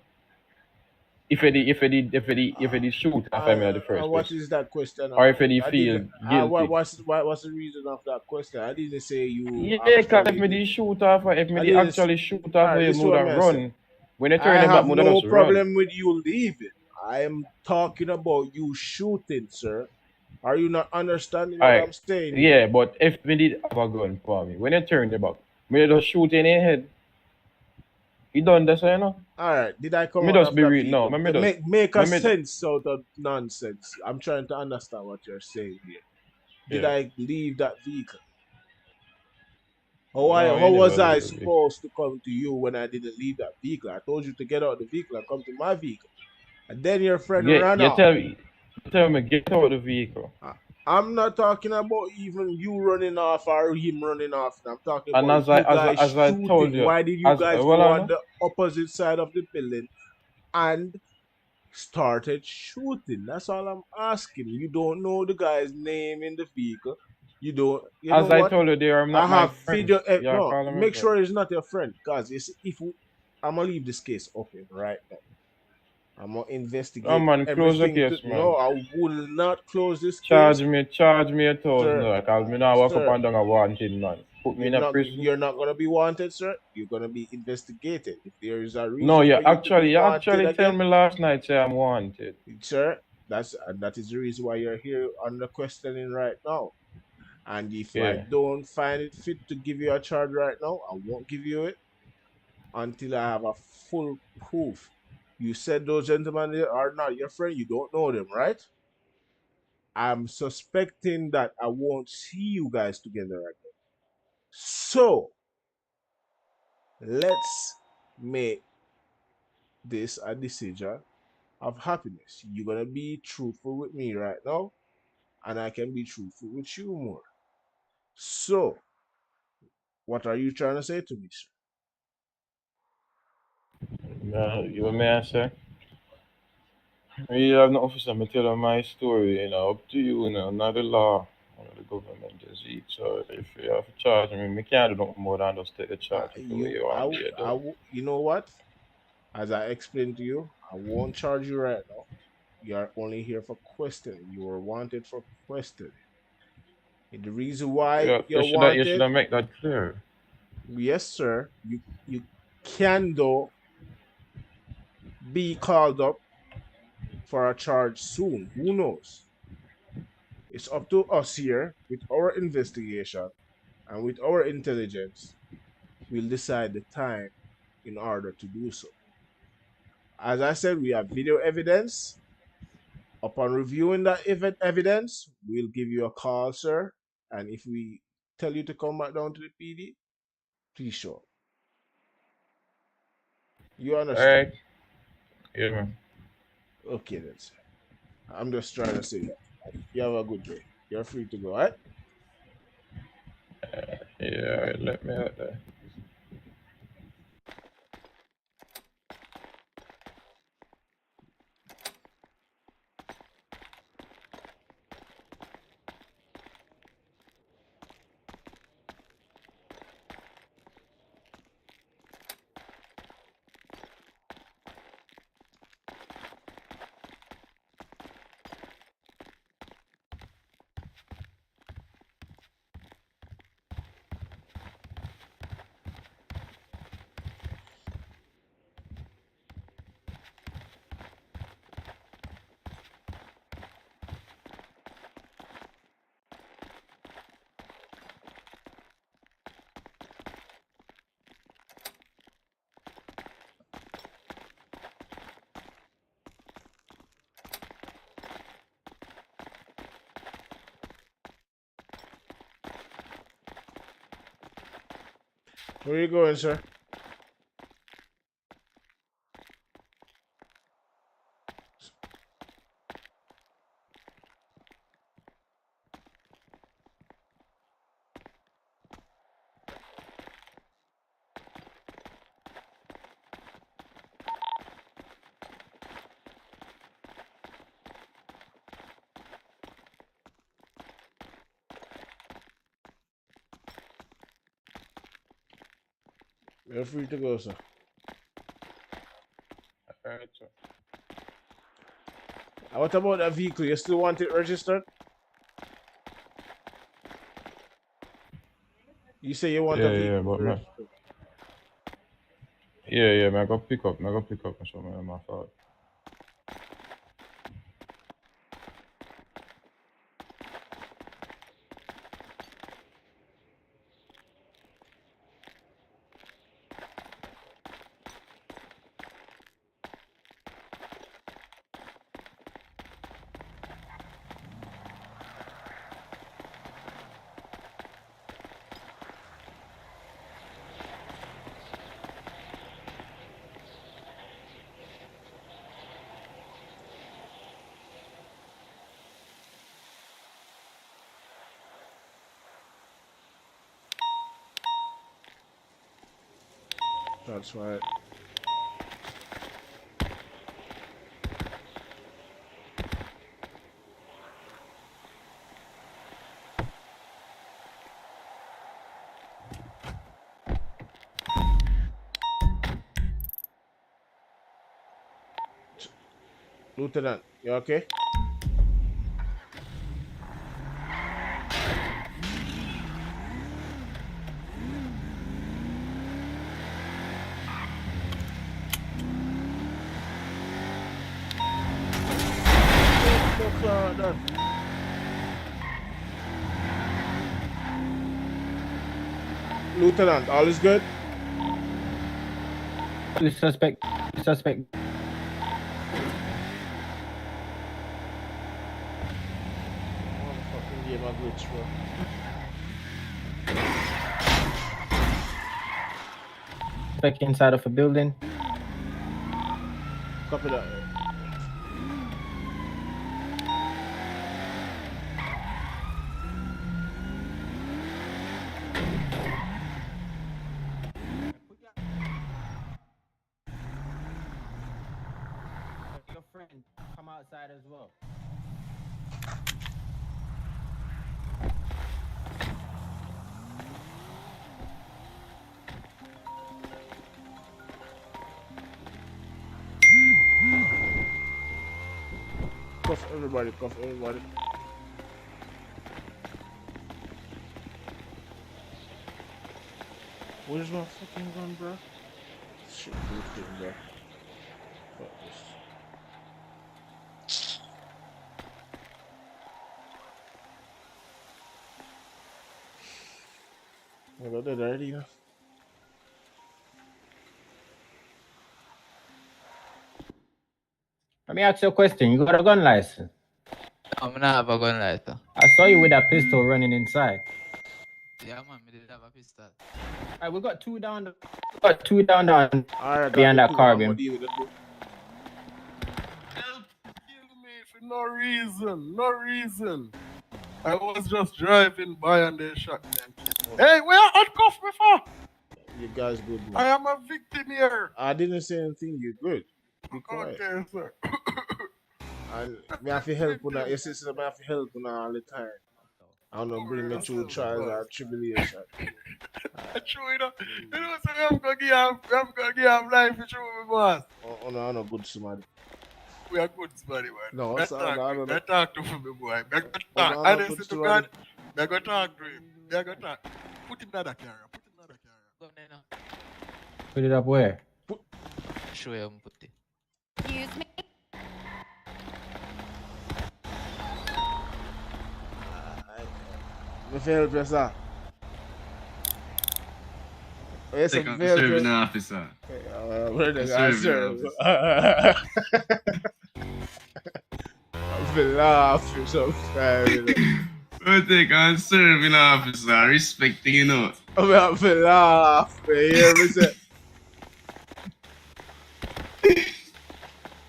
If you did shoot after me at the first What place, is that question or if about? you did I feel didn't. guilty. What's the reason of that question? I didn't say you Yeah, cause if actually me did. did shoot off, if me I did didn't. actually shoot All off, right, you this is would what have I say. run. When you I turn your back, have would have no just run. problem with you leaving. I am talking about you shooting, sir. Are you not understanding what I'm Alright, saying here? yeah, but if me did have a gun for me, when you turn your back, me just shoot in your head. You done that, so you know. All right, did I come Me out just of be the real. No, vehicle? me just, Make a me, sense out of nonsense. I'm trying to understand what you're saying here. Did yeah. I leave that vehicle? No, How you was never I leave the vehicle. supposed to come to you when I didn't leave that vehicle? I told you to get out of the vehicle and come to my vehicle. And then your friend Yeah, ran off. you tell me get out of the vehicle. I- I'm not talking about even you running off or him running off. I'm talking And about you guys as I told shooting. you, Why did you as guys well, go I on know. the opposite side of the building and started shooting? That's all I'm asking. You don't know the guy's name in the vehicle. You don't. You know As I what? told you, they are I not my have friends. video. You're No, calling my make friend. sure it's not your friend, cause if we, I'm gonna leave this case open right now. I'm gonna Oh investigate man, close the everything. case, man. No, I will not close this case, Charge me sir. $1,000. Cause me now walk up Sir, and down a wanted man. Put me in a prison. you're not gonna be wanted, sir. You're gonna be investigated. If there is a No, reason for you to be you wanted actually tell again, me last night say I'm wanted. sir, that is the reason why you're here on the questioning right now. And if I Yeah. don't find it fit to give you a charge right now, I won't give you it until I have a full proof. You said those gentlemen are not your friend. You don't know them, right? I'm suspecting that I won't see you guys together again. So let's make this a decision of happiness. You're gonna be truthful with me right now, and I can be truthful with you more. So, what are you trying to say to me, sir? You may I say? You have no officer, me tell you my story, up to you, not the law, the government is it. So if you have to charge me, me can't do nothing more than just take the charge if the way you want me to do. You know what? As I explained to you, I won't charge you right now. You are only here for questioning. You are wanted for questioning. And the reason why Yeah, you're you wanted, should make that clear. yes, sir, you can though be called up for a charge soon. Who knows? It's up to us here with our investigation and with our intelligence. We'll decide the time in order to do so. As I said, we have video evidence. Upon reviewing that evidence, we'll give you a call, sir. And if we tell you to come back down to the PD, please show up. You understand? Alright? Yeah, man. Okay, then, sir. I'm just trying to say that. You have a good day. You're free to go, all right? Yeah, alright, let me out there. Where you going, sir? You're free to go, sir. Alright, sir. What about that vehicle? You still want it registered? You say you want a vehicle but man. registered. Yeah, man, I go pick up. So man, my fault. That's right. Lieutenant, you okay? Lieutenant, all is good? Suspect. Motherfucking game of glitch, bro. Suspect inside of a building. Copy that. Your friend come outside as well. Cuff everybody, cuff everybody. Where's my fucking gun, bro? Shit, good thing, bro. Fuck this. I got that already, yeah. Let me ask you a question. You got a gun license? I'm not have a gun lighter. I saw you with a pistol running inside. Yeah, man, me did have a pistol. Alright, we got two down. Behind that car, I'm gonna beam. deal with it. Kill me for no reason. I was just driving by and they shot me and killed me. Hey, where you handcuffed me for? You guys good, man. I am a victim here. I didn't say anything. You're good. Be quiet. Okay, sir. And me have to help you now. Your sister me have to help you now all the time. I don't know, bring me through trials or tribulation. True, you know, so I'm gonna give him life for true, my boss. Oh no, I'm not good somebody. We are good, somebody, man. No, I sir, talk to him, my boy. I go talk. no, Honestly good to somebody. God, I go talk to him. I go talk. Put him in that carrier. Go there now. Put it up where? Show you how to put it. Excuse me. Me help you, sir. Yes, Take on serving officer. Where they Serving gonna serve? officer. I'm laugh or something. We'll take on serving officer. Respecting, you know. I'm have to laugh. You hear me say?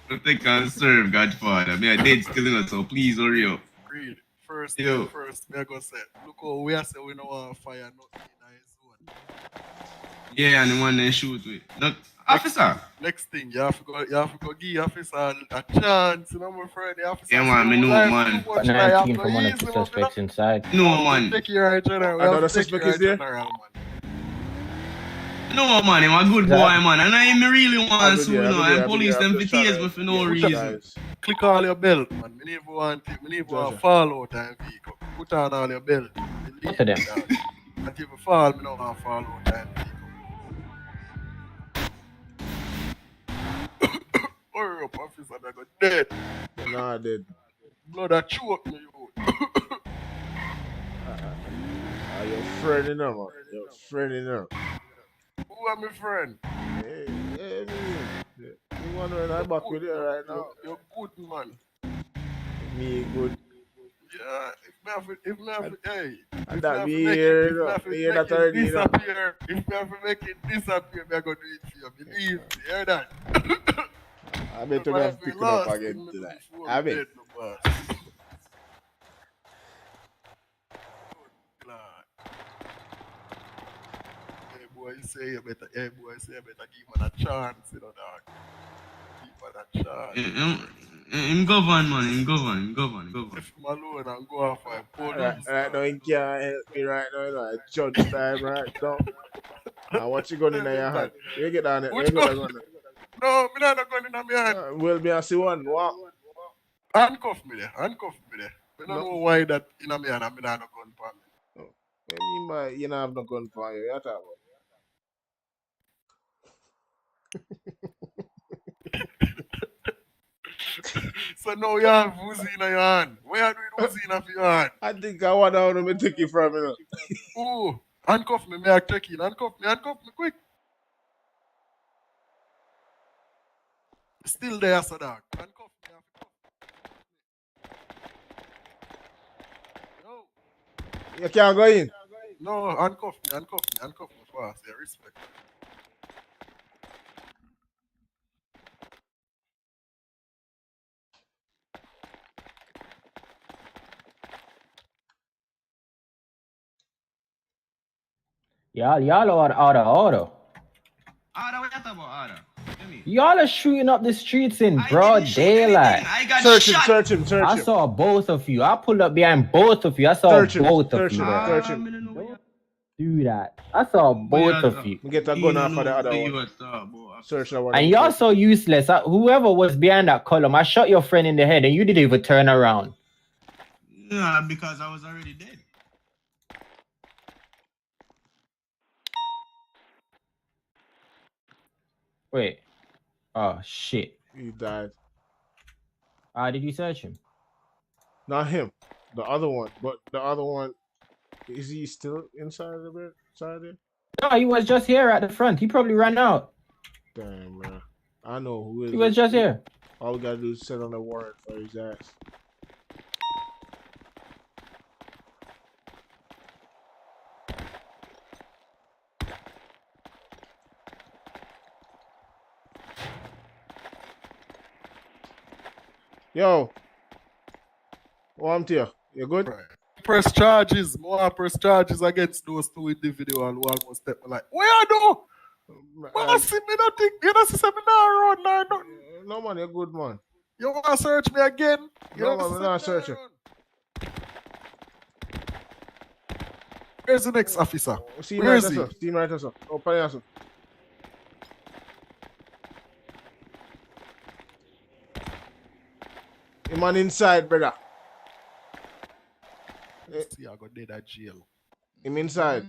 Don't take and serve, Godfather. Me, I dead still in it, so please hurry up. Read. First Yo. thing first, me I go say, look how we are say we don't want to fire nothing in his zone. Yeah, and the one they shoot with. Look, officer. Next thing, you have to go give officer a chance, you know, my friend. The officer Yeah, man, me know, man. Got 19 from one of the suspects inside. No, man. Take your right general. Another suspect is there? No, man, I'm a good boy, man. And I really want to, you know, and police them for tears me for no reason. Click all your belt, man. Me never want to fall out time vehicle. Put on all your belt. Both of them. And if you fall, me don't want to fall out time vehicle. Hurry up, officer, I got dead. Nah, dead. Blood that choke me, you. Your friend in there, man. Your friend in there. Who are my friend? Hey, you wondering I'm back with you right now. You're good, man. Me good. Yeah, if me have to, hey. And that be here, that already, disappear. If me have to make it disappear, me I go do it for you. Believe me, hear that? I bet you have to pick it up again tonight. I bet. Hey boy, say you better give man a chance, you know, dog. Give man a chance. Him govern, man. Him govern. If I'm alone and go off for police. Right now, he can't help me right now, you know. It's judge time right now. Now, what you got in your hand? You get down there. Which gun? No, me not got in my hand. Well, me I see one. What? Handcuff me there. I don't know why that in my hand and me not no gun for me. Oh. You don't have no gun for you. You talk about. So now you have Uzi in your hand. Where are you doing Uzi in your hand? I think I want to take it from you. Oh, handcuff me. May I take it? Handcuff me quick. Still there, so dog. Handcuff me. No. You can't go in. No, handcuff me fast. Yeah, respect. Y'all are out of order. Order, what you talking about, order? Y'all are shooting up the streets in broad daylight. I got search him. I saw both of you. I pulled up behind both of you. I saw both of you. Search him. Do that. I saw both of you. Get a gun off for the other one. Search that one. And y'all so useless. Whoever was behind that column, I shot your friend in the head and you didn't even turn around. Yeah, because I was already dead. Wait. Oh, shit. He died. Did you search him? Not him. The other one. But the other one, is he still inside of it? Inside there? No, he was just here at the front. He probably ran out. Damn, man. I know who is. He was just here. All we gotta do is sit on the warrant for his ass. Yo. I'm here. You good? Right. Press charges against those two individuals who almost step like, where you do? Bossy, me not think, you don't see me now run now. No man, you're good man. You want to search me again? No man, I'm not searching. Where's the next officer? Where is he? See him right there, sir. Open your sir. Him on inside, brother. See, I got dead at jail. Him inside.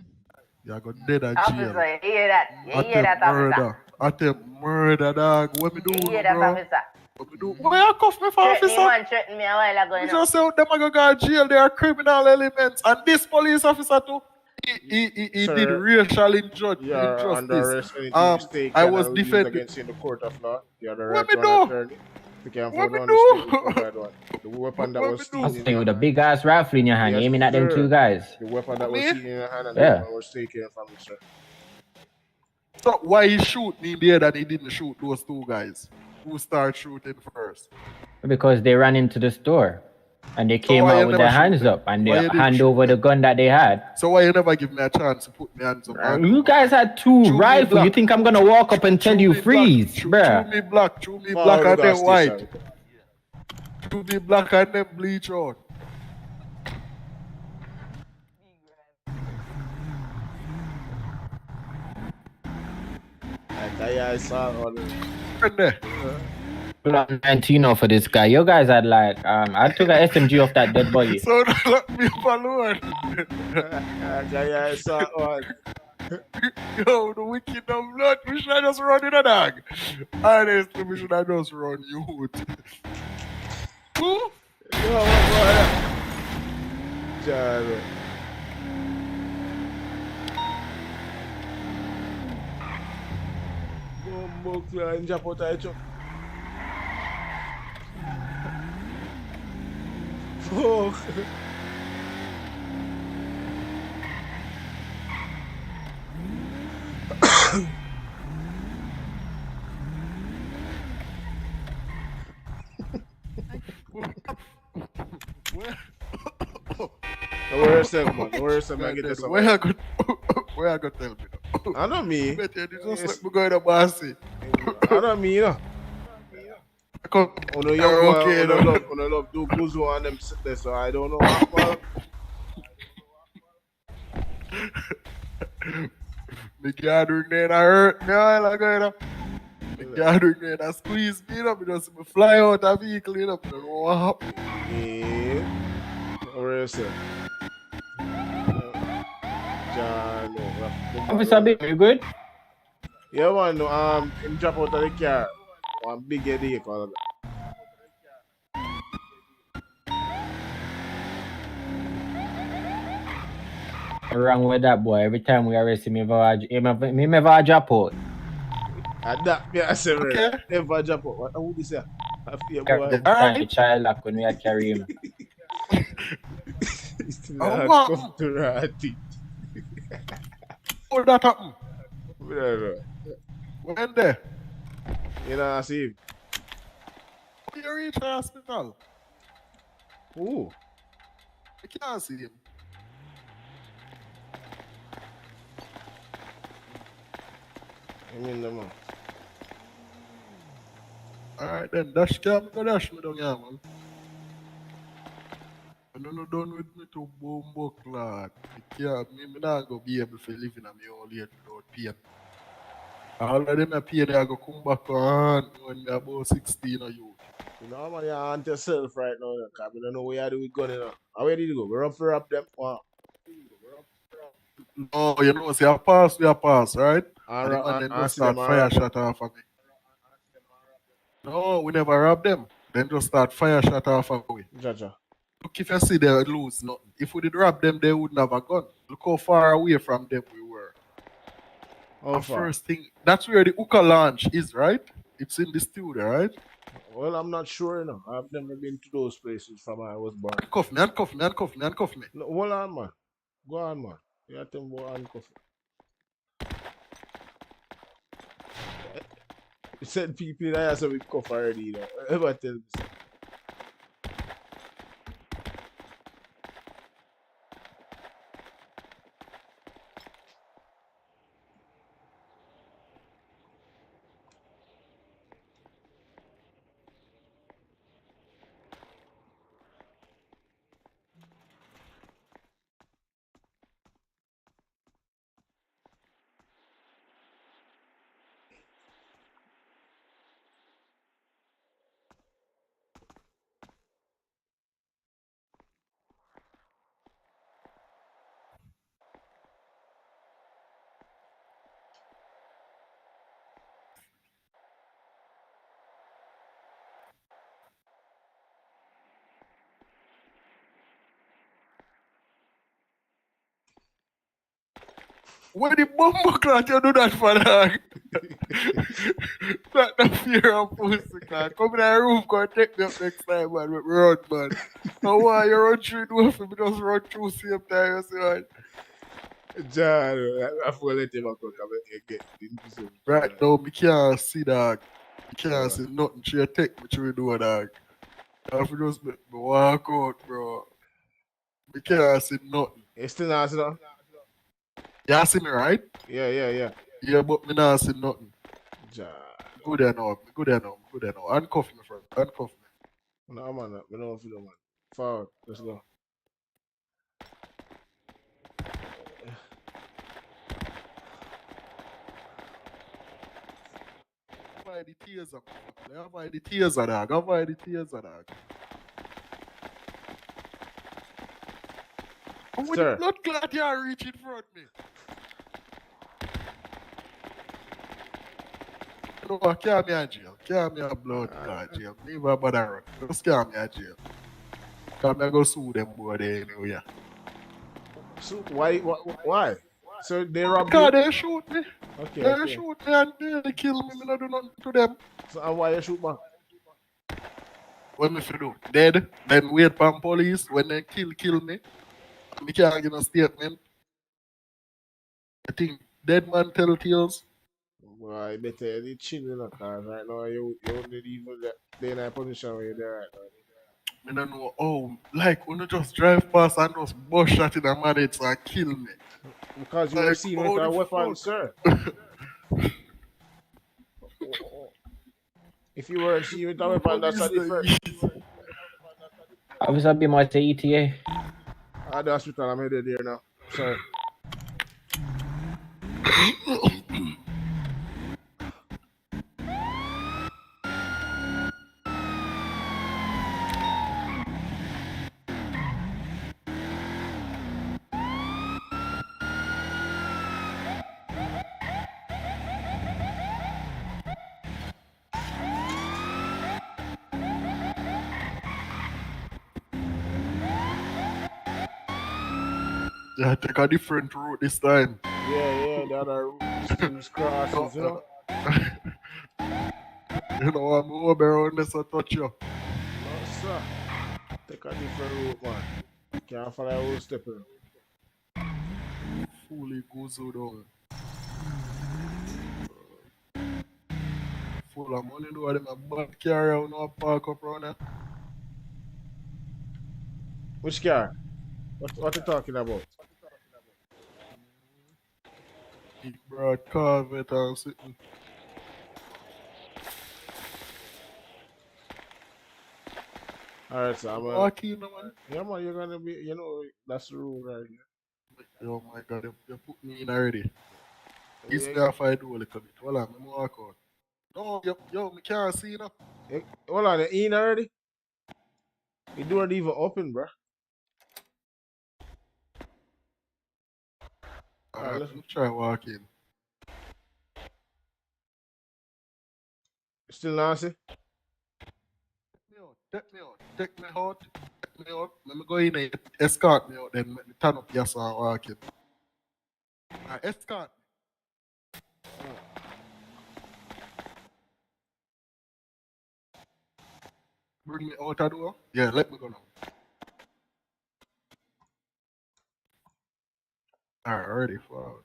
Yeah, I got dead at jail. Officer, you hear that? You hear that, officer? Attempt murder, dog. What me do, You hear that, bro? officer? What me do? Why you cuff me for, officer? Man threatened me a while ago. You just say them are going to jail. They are criminal elements. And this police officer too, he Sir, did racial injustice. You are under arrest. Anything I was defending. against you in the court of law. You are the What right me one do? attorney. You can't What afford me on the street do? to provide one. The weapon that What was me seen do? in Stay your with a hand. big ass rifle in your hand, Yes, aiming at them two sir. guys. The weapon that For was me? seen in your hand and the Yeah. weapon was taken from you, sir. So why he shoot me there that he didn't shoot those two guys? Who start shooting first? Because they ran into the store and they So came why out you with never their shoot hands them? up and Why they you didn't hand shoot over the them? gun that they had. So why you never give me a chance to put my hands up and You cover guys my had two Chew me rifles. You black. think I'm gonna walk up and tell Chew you me black. freeze, Chew bruh? me black. Chew me Far black we and got then station. white. Chew me black and then bleach out. I saw all the. And there. 19 for this guy. You guys had like I took a SMG off that dead body. So let me alone. I saw all. Yo, the wicked dumb blood. We should have just run in a dog. Honestly, we should have just run youth. Who? Yo, what? John. Bombo clan Japo Taicho. Fuck. Where is that, man? Where is that, man? Get this Where I got tell me now? I know me. Better just let me go in the bossy. I know me, you know. On a young boy, on a love do Guzo and them sit there, so I don't know what. Me gathering there, I hurt me all like that. Me gathering there, I squeeze me up, just me fly out a vehicle, you know, I don't know what happened. Yeah. Where is it? John, Officer B, you good? Yeah, man. Him drop out of the car. One big headache, all of that. Wrong with that boy. Every time we arrest him, he never drop out. And that, I say, Okay. never drop out. What would you say? I feel Every boy. time child lock when we are carry him. What? Come to Ratty. How that happen? When there? You know, I see him. You reach the hospital. Ooh. I can't see him. I mean, the man. Alright then, dash me down here, man. I'm not done with me to bombo clad. Me not go be able to live in a me old age without pain. All of them are pain, I go come back on when me about 16 or you. You know, man, you're on yourself right now, because we don't know where you do with gun, you know. Where did you go? We're up for up them. Wow. No, you know, see, I pass, right? And then just start fire shot off of me. No, we never rob them. Then just start fire shot off of me. Jaja. Look, if you see they lose nothing. If we did rob them, they wouldn't have a gun. Look how far away from them we were. How far? First thing, that's where the hookah launch is, right? It's in the studio, right? Well, I'm not sure, you know. I've never been to those places from when I was born. Handcuff me. No, hold on, man. Go on, man. You have to go handcuff me. You said people in there, so we cuff already, you know. Ever tell me so. When the bomb clock you do that for dog? Not the fear of pussy, cause come in the room, go and take me up next time, man. With me run, man. Now why you run through the door for me? Just run through same time, you see, man. John, I feel let him come and get this. Right now, me can't see, dog. Me can't Alright. see nothing. She take me through the door, dog. I have to just make me walk out, bro. Me can't see nothing. You still not see nothing? You see me, right? Yeah. Yeah, but me not see nothing. John. Good enough. Handcuff me, friend. Handcuff me. No, man. I don't feel man. Forward. Let's go. Avoid the taser, man. Avoid the taser, dog. Avoid the taser, dog. And when Sir. the blood clot you reach in front of me. No, carry me a jail. Carry me a blood clot jail. Never bother run. Just carry me a jail. Come I go sue them boy there anyway. So why? So they robbed Because you? they shoot me. Okay, They okay. shoot me and they kill me. Me not do nothing to them. So and why you shoot back? What me fi do? Dead. Then wait for police. When they kill me. Me can't give no statement. I think dead man tell tales. Well, I better you chill in the car right now. You don't even be in a position where you're there right now. I don't know. Oh, like when you just drive past and just bust shot in the man, it's and kill me. Because you Like, were seen with how a the weapon, fuck? sir. If you were seen with a weapon, that's a different. Officer be my ETA. At the hospital, I'm headed there now. Sorry. Yeah, take a different route this time. Yeah, the other streams crosses, you know. You know, I'm over around this to touch you. No, sir. Take a different route, man. Can't follow a whole step in. Fully goes down. Full of money, though, them a bad car out now, park up around there. Which car? What you talking about? Big broad Corvette and sitting. Alright, so I'm walk in, man. Yeah, man, you're gonna be, you know, that's the rule right here. Oh my god, you put me in already. This Yeah. me off I do a little bit. Hold on, let me walk out. No, yo, me can't see now. Hold on, you in already? The door ain't even open, bro. Alright, let's try walk in. Still nasty? Take me out. Let me go in and escort me out, then let me turn up your and walk in. Alright, escort me. Bring me out the door? Yeah, let me go now. Alright, ready for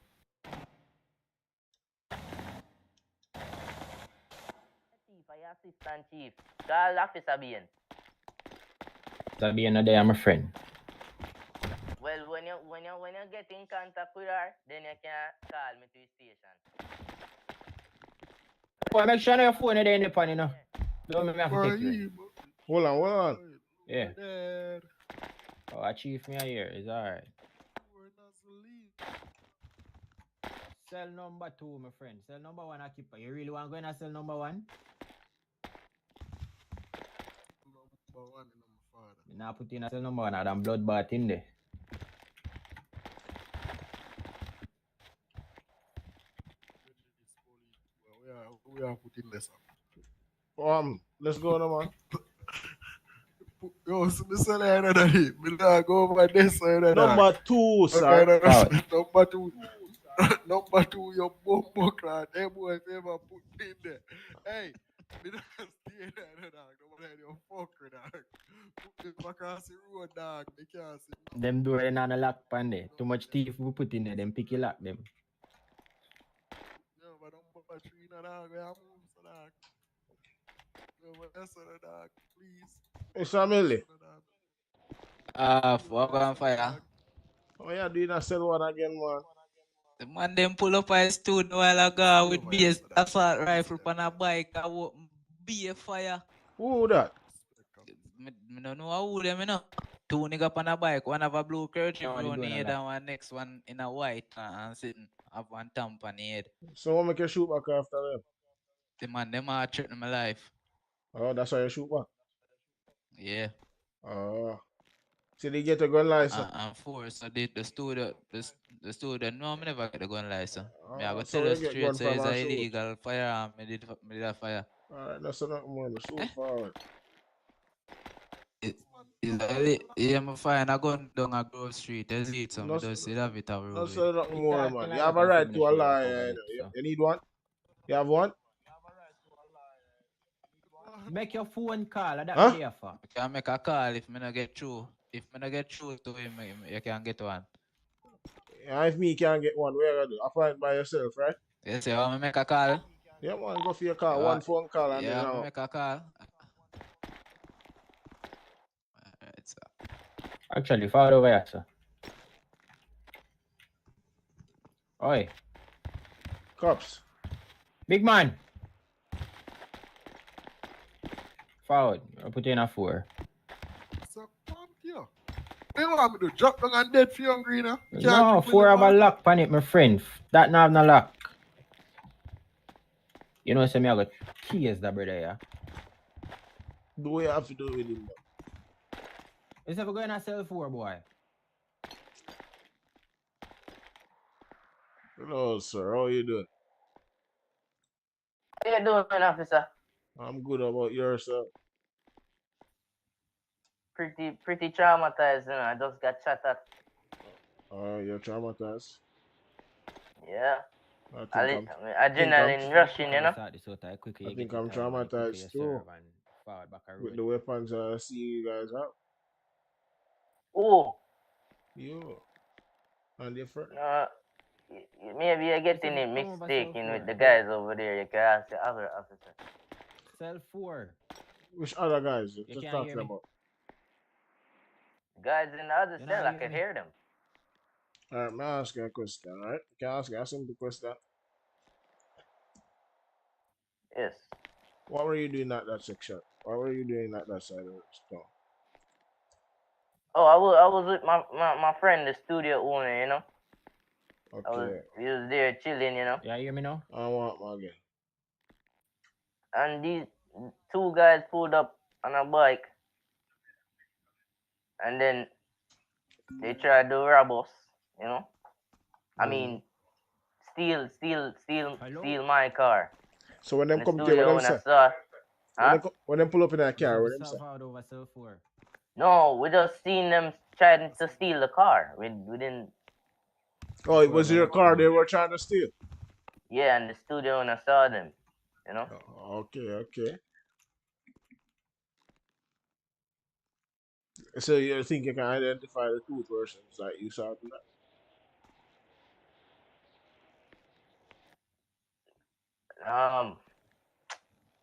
Assistant Chief, call Officer Beign. Sabi na day, I'm a friend. Well, when you get in contact with her, then you can call me to the station. Boy, make sure your phone is in the pan, you know. Don't make me have to take you. Hold on. Yeah. Oh, Chief me here. It's alright. Cell number 2, my friend. Cell number 1, I keep. You really want to go in a cell number 1? Number 1 in my father. Me now put in a cell number 1, and bloodbath in there. We are putting this up. Let's go now, man. Yo, so me say like another day. Me not go over this side of that. Number 2, sir. Number 2. Number two, your bumbo clan. Them boys ever put me in there. Hey, me not stay there, dog. Nobody your fucker, dog. Put me back across the road, dog. Me can't see nothing. Them door in on a lock pan there. Too much teeth we put in there, them picky lock them. No, but number three, no, dog. Where I move, so, dog. No, but that's the dog. Please. It's family. Fuck on fire. Oh yeah, doing a sell one again, man. The man them pull up a stood a while ago with BS assault rifle on a bike. I would be a fire. Who that? Me don't know who them, you know. Two nigga on a bike, one have a blue kerchief No, they on the doing a head lot. and one next one in a white and sitting have one thump on the head. So what make you shoot back after them? The man them are threatening my life. Oh, that's why you shoot back? Yeah. Oh. See, they get a gun license. And four, so the student, no, I never get the gun license. Me I go So tell you you get straight, gun so from it's a a shoot. illegal firearm. Me did a fire. Alright, that's not money. Shoot forward. Yeah, I'm fine. I go down a Grove Street. That's it. So No, I just see that bit of no, road. say nothing more, man. like You have a that, right to a show you lie. cover it, so. You need one? You have one? Make your phone call. That Huh? there for. I can make a call if me not get through. If me not get through to him, you can get one. Yeah, if me can't get one, what you gonna do? Apply it by yourself, right? Yes, you want me make a call? Yeah, man, go for your call. One phone call and yeah, then me make a call. Alright, so. Actually, forward over here, sir. Oi. Cops. Big man. Forward. I'll put you in a 4. So, fuck you. You want me to drop down and dead for you hungry, now? No, 4 have a lock pan it, my friend. That now have no lock. You know, say me I got keys, that brother, yeah. Do what you have to do with him, man. Is ever going to sell 4, boy? Hello, sir. How you doing? How you doing, officer? I'm good. About yourself? Pretty traumatized, you know. I just got shot at. You're traumatized? Yeah. I think adrenaline rushing, you know. I think I'm traumatized too. With the weapons I see you guys have. Oh. You. And different. Maybe you're getting it mistaken with the guys over there. You can ask the other officer. Sell 4. Which other guys? You Just can't talking hear me. about. Guys in the other cell, I can hear them. Alright, may I ask you a question, alright? Can I ask you a simple question? Yes. What were you doing at that section? What were you doing at that side of the store? Oh, I was with my friend, the studio owner, you know. Okay. We was there chilling, you know. Yeah, you hear me now? I want my again. And these 2 guys pulled up on a bike. And then they tried to rob us, you know. I mean, steal my car. So when them the come to you, what them say? When them pull up in that car, what them say? No, we just seen them trying to steal the car. We didn't. Oh, it was your car they were trying to steal? Yeah, and the studio owner saw them, you know. Okay. So you think you can identify the 2 persons that you saw tonight?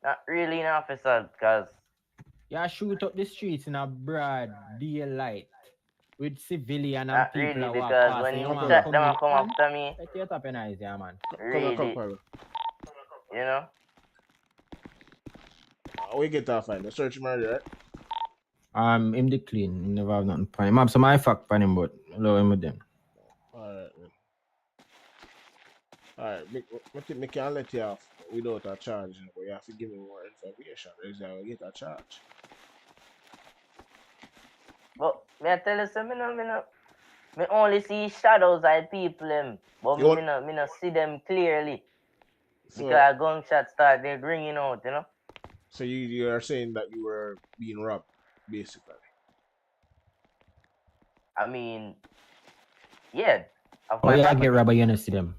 Not really an officer, because... Yeah, shoot up the streets in a broad daylight with civilian and not people really, walk because past. when you shot them and come after me... Let you up your eyes, yeah, man. Really, you know? We get that fine. The search murder, right? Him the clean. He never have nothing for him. I have some fact for him, but allow him with them. Alright, man. Alright, me can't let you off without a charge, but you have to give me more information. Else I will get a charge. But may I tell you something? Me only see shadows of people, but me no see them clearly. So, because gunshots started ringing out, you know. So you are saying that you were being robbed, basically? I mean, yeah. Oh, yeah, I get robbed, you don't see them.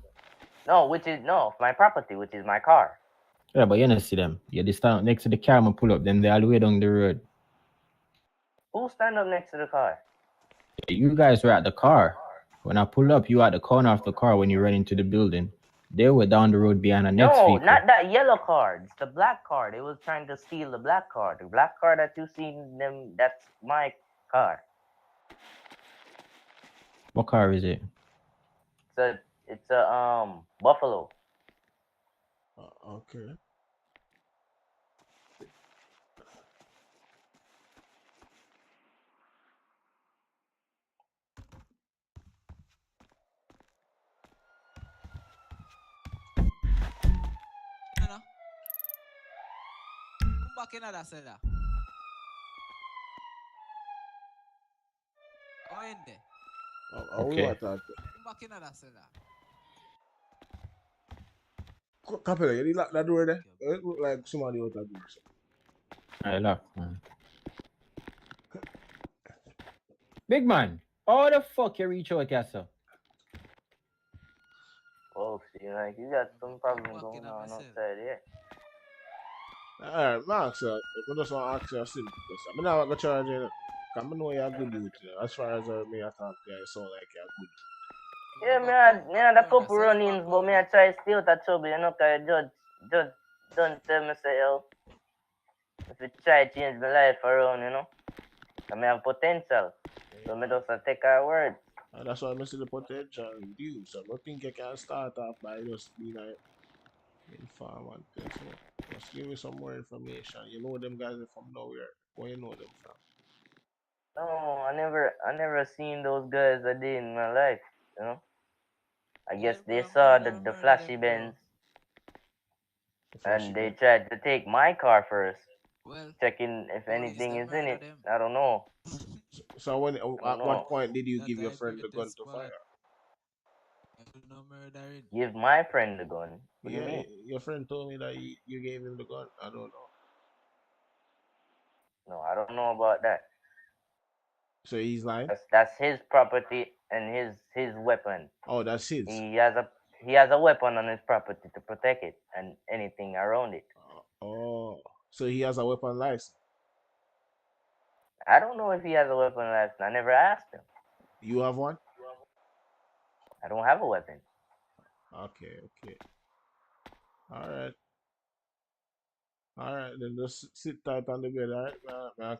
No, my property, which is my car. Yeah, but you don't see them. You just stand next to the car and pull up, then they all the way down the road. Who stand up next to the car? You guys were at the car. When I pulled up, you were at the corner of the car when you ran into the building. They were down the road behind the next No, vehicle. not that yellow car. It's the black car. They was trying to steal the black car. The black car that you seen them, that's my car. What car is it? It's a Buffalo. Okay. Come back in that cellar. Go in there. We Okay. want to talk. Come back in that cellar. Capella, you lock that door there? It look like somebody out that door. I lock, man. Big man, how the fuck you reach out here, sir? Oh, see, like you got some problem going on outside here. Alright, Max, I just want to ask you a simple question. I'm not going to charge you. Because I know you're a good dude. As far as me I talk to you, you sound like you're good. Yeah, me had a couple run-ins, but me I try stay out of trouble, you know, cause judge don't tell me say, yo, if you try change my life around, you know, I may have potential. So me just take our word. And that's why I see the potential in you. So I think you can start off by just being an informant. So just give me some more information. You know them guys are from nowhere. Where you know them from? No, I never seen those guys a day in my life, you know. I guess they saw the flashy Benz and they tried to take my car first, checking if anything is in it. I don't know. So when at what point did you give your friend the gun to fire? No murdering. Give my friend the gun. What do you Yeah, mean? your friend told me that you gave him the gun. I don't know. No, I don't know about that. So he's lying? That's his property and his weapon. Oh, that's his. He has a weapon on his property to protect it and anything around it. Oh, so he has a weapon license. I don't know if he has a weapon license. I never asked him. You have one? I don't have a weapon. Okay. All right, then just sit tight on the bed, all right?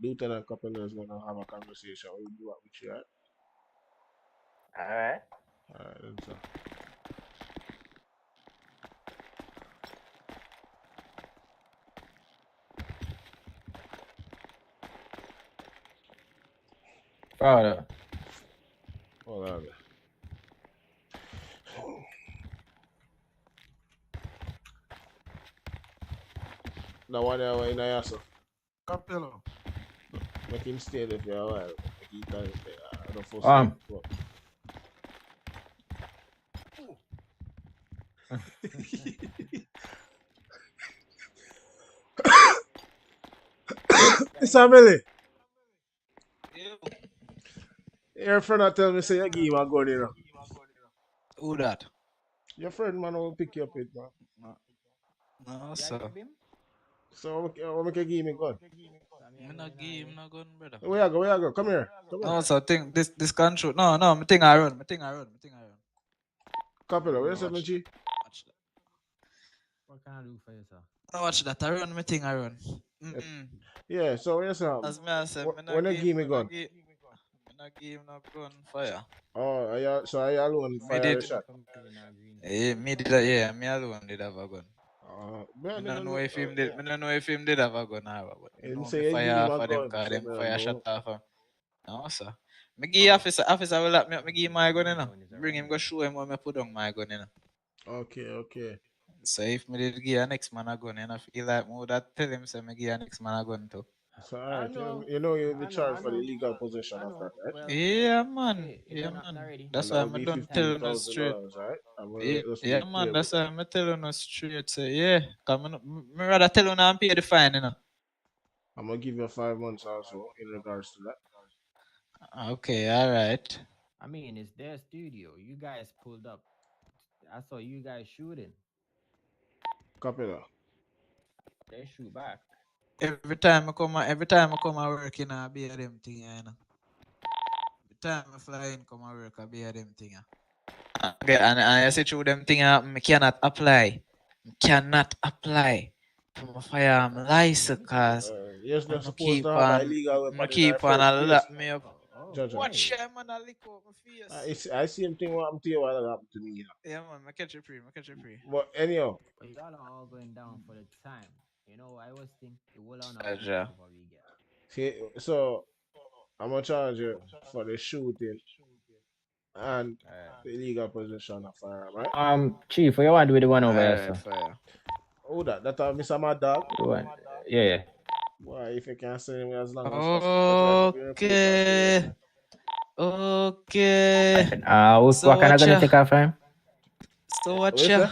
Lieutenant Capella is gonna have a conversation with you, right? All right. All right, then, sir. Father. Hold on. The one that in the house. Capello. Make him stay there for a while. Make him tell I don't force It's Emily. Your friend will tell me say you give him a gun, you know. Who that? Your friend man will pick you up it, man. No, sir. So I'm make you give him a gun. I'm not give him no gun, brother. Where you go? Come here. No, so think this control. No, my thing I run. Capella, where's the G? Watch that. What can I do for you, sir? No, watch that. I run my thing I run. Yeah, so where's As me I said, when I give me gun? I not give him no gun fire. Oh, are you alone fire the shot? Me did that, yeah. Me alone did have a gun. I don't know if him did. I don't know if him did have a gun or what. He know say me you fire give him off a of them gun, cause so them me fire know. shot off of. No, sir. Me give officer will let me give him my gun, you know. Bring him, go show him where me put down my gun, you know. Okay. So if me did give a next man a gun, you know, feel like me would have tell him say me give a next man a gun too. So alright, you know you'll be charged for the legal possession of that, right? Well, Yeah, man. hey, if Yeah, you're not man. ready, That's And that why will I'm be done telling us straight. $15,000, right? I'm Yeah, just yeah, be man. clear That's with why I'm telling us straight. Say, yeah. Cause me rather tell you now and pay the fine, you know. I'm gonna give you 5 months also in regards to that. Okay, all right. I mean, it's their studio. You guys pulled up. I saw you guys shooting. Copy that. They shoot back. Every time I come and work in a be a them thing, you know. Every time I fly in, come and work, I be a them thing. Okay, and I see through them thing, I cannot apply. Cannot apply for my firearm license because Yes, I they're supposed to have an illegal weapon in our keep on first a place. lock me up. Judge. Watch him and I lick out my face. I see him thing what happened to you while it happened to me. You know. Yeah, man, I catch it free. But anyhow. But y'all are all going down for the time. You know, I always think the whole on Yeah. we get. See, so I'm gonna charge you for the shooting and the illegal possession of firearm, right? Chief, what you want to do with the one over here, sir? Oh, that Mr. Mad Dog? The one. Yeah. Why, if you can't send him as long as possible, Okay. What kind of gonna take off him? So what ya?